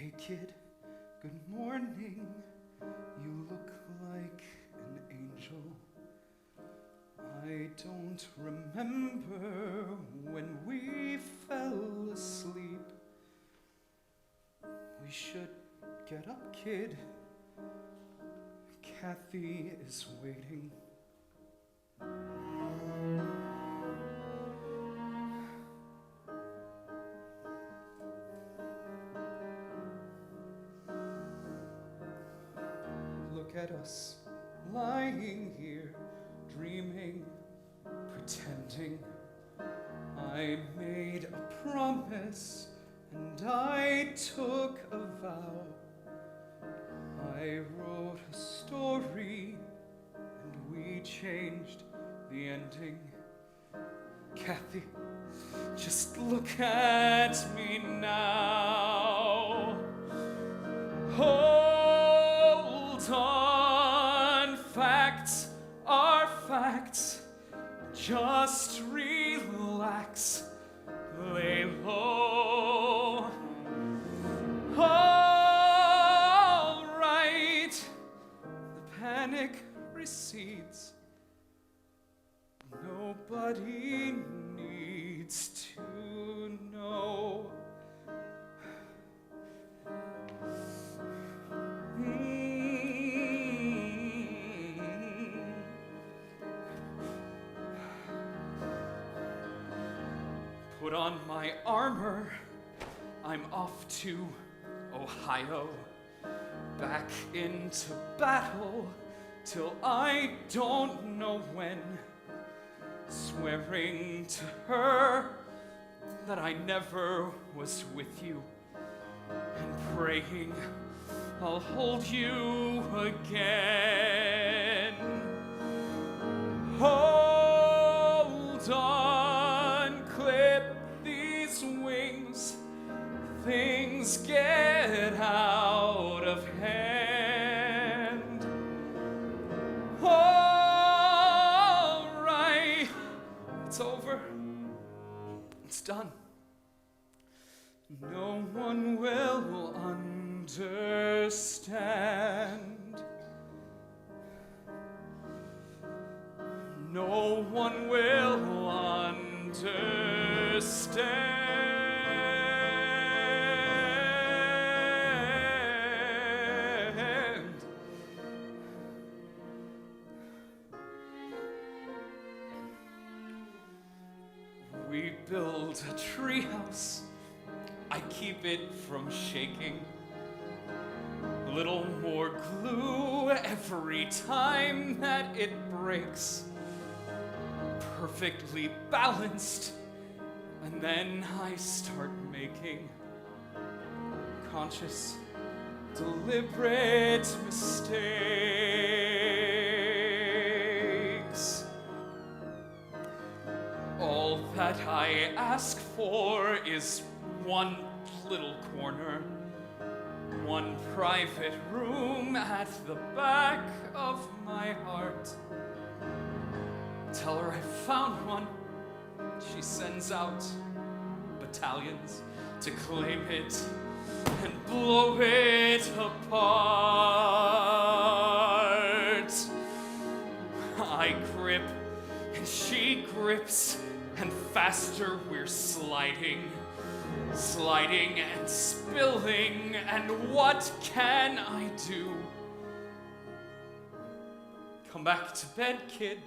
Hey kid, good morning. You look like an angel. I don't remember when we fell asleep. We should get up, kid. Kathy is waiting. Look at us, lying here, dreaming, pretending. I made a promise and I took a vow. I wrote a story and we changed the ending. Kathy, just look at me now. Hold on, facts are facts. Just relax, lay low. All right, the panic recedes. Nobody needs to know. Put on my armor, I'm off to Ohio, back into battle till I don't know when, swearing to her that I never was with you, and praying I'll hold you again. Hold on, clip these wings, things get out of hand. All right, it's over, it's done. No one will understand. No one will understand. We build a treehouse. I keep it from shaking. A little more glue every time that it breaks. Perfectly balanced. And then I start making conscious, deliberate mistakes. All that I ask for is one little corner, one private room at the back of my heart. Tell her I found one. She sends out battalions to claim it and blow it apart. I grip and she grips, and faster we're sliding and spilling, and what can I do? Come back to bed, kid.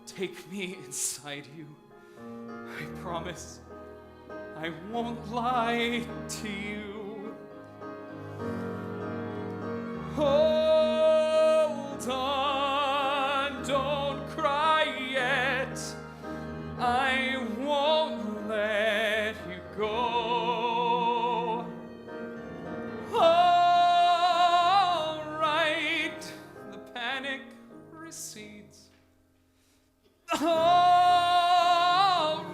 Take me inside you. I promise I won't lie to you. Hold on, don't cry yet. I won't let you go. All right, the panic recedes. All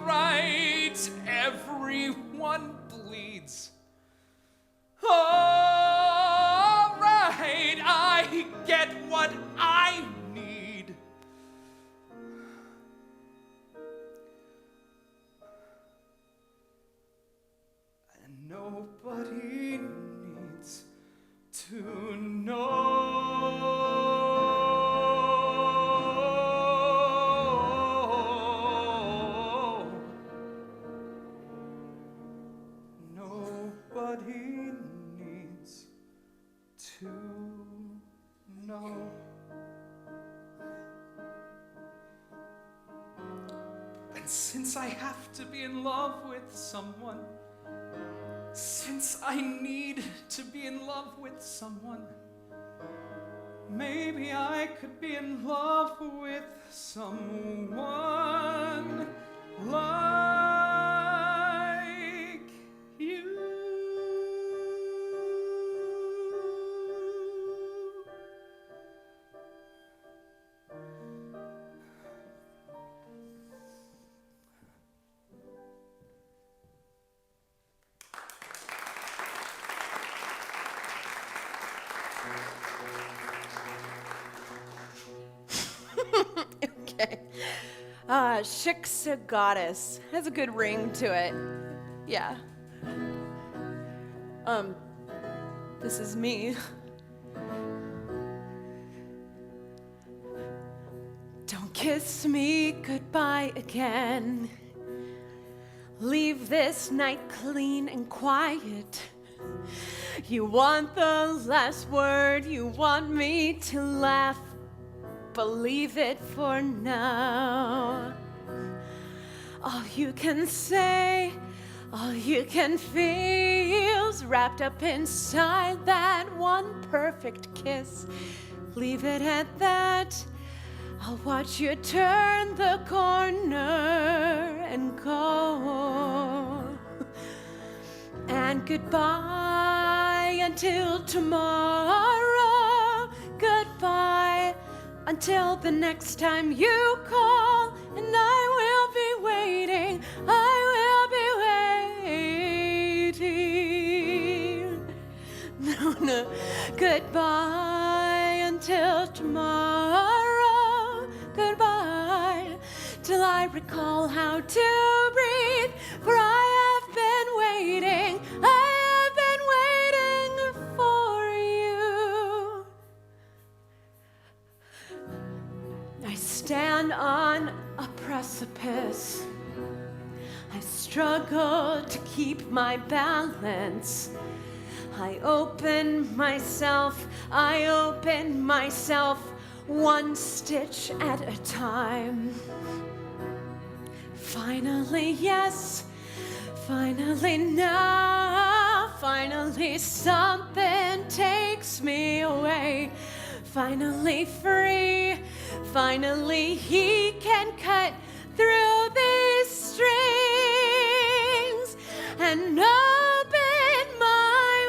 right, everyone bleeds. All right, I get what I need. And nobody needs to know. Nobody needs to know. And since I have to be in love with someone, since I need to be in love with someone, maybe I could be in love with someone like you. Okay. Shiksa Goddess has a good ring to it. Yeah. This is me. Don't kiss me goodbye again. Leave this night clean and quiet. You want the last word, you want me to laugh. Believe it for now. All you can say, all you can feel's wrapped up inside that one perfect kiss. leave it at that. I'll watch you turn the corner and go. And goodbye until tomorrow. Goodbye until the next time you call. And I will be waiting. I will be waiting. No. Goodbye until tomorrow. Goodbye till I recall how to breathe. For I have been waiting. I have been waiting for you. I stand on a precipice. I struggle to keep my balance. I open myself one stitch at a time. Finally, yes, finally now, finally something takes me away. Finally free, finally he can cut through these strings and open my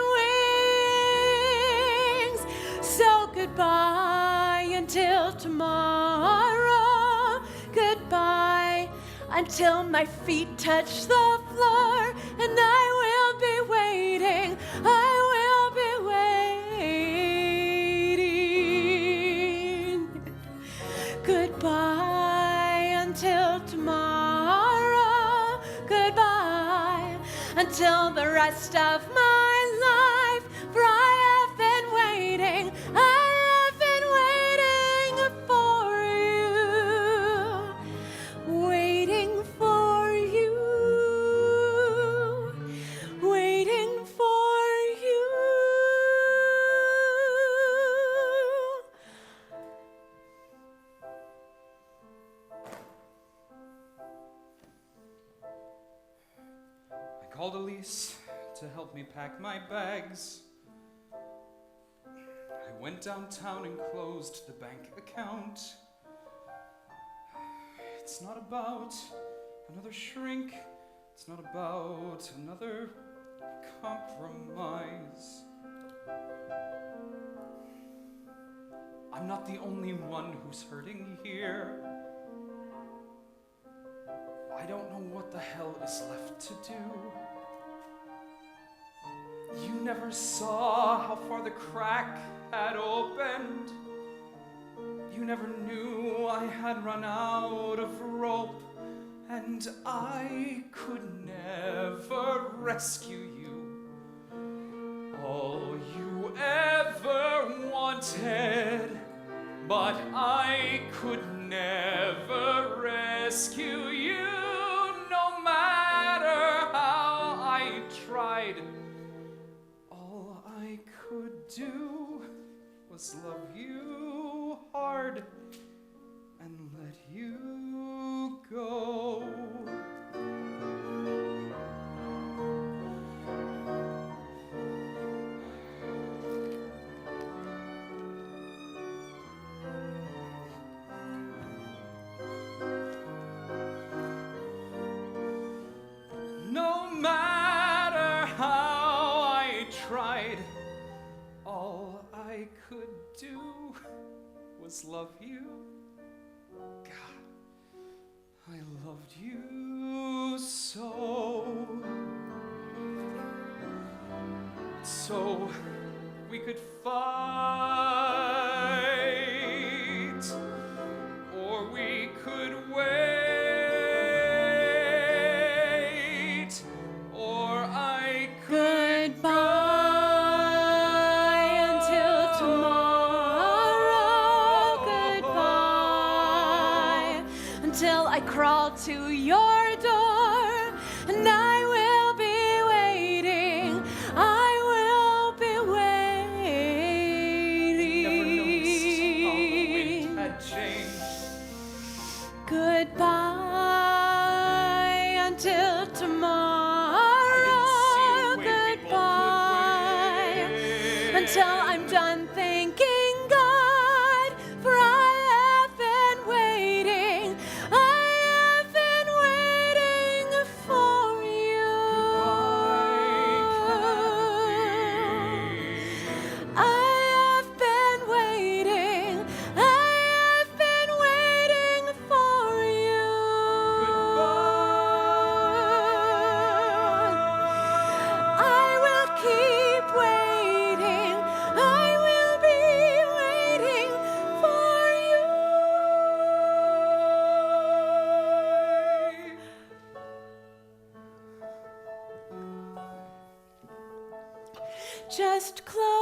wings. So goodbye until tomorrow. Goodbye until my feet touch the floor, and I will be waiting. I will be waiting. Goodbye until tomorrow. Goodbye until the rest of my life. For I have been waiting. I have been waiting for you. Waiting for you. Waiting for you. I called Elise to help me pack my bags. I went downtown and closed the bank account. It's not about another shrink. It's not about another compromise. I'm not the only one who's hurting here. I don't know what the hell is left to do. You never saw how far the crack had opened. You never knew I had run out of rope, and I could never rescue you. All you ever wanted, but I could never rescue you. No matter how I tried, all I could do was love you hard and let you go. No matter how I tried, all I could do was love you. God, I loved you so. So we could fight, or we could wait, or I could Goodbye until tomorrow. Goodbye until I crawl to your door, and I will be waiting. I will be never noticed how the waiting. wind had changed. Goodbye until tomorrow. Goodbye until I'm done thanking God. Just close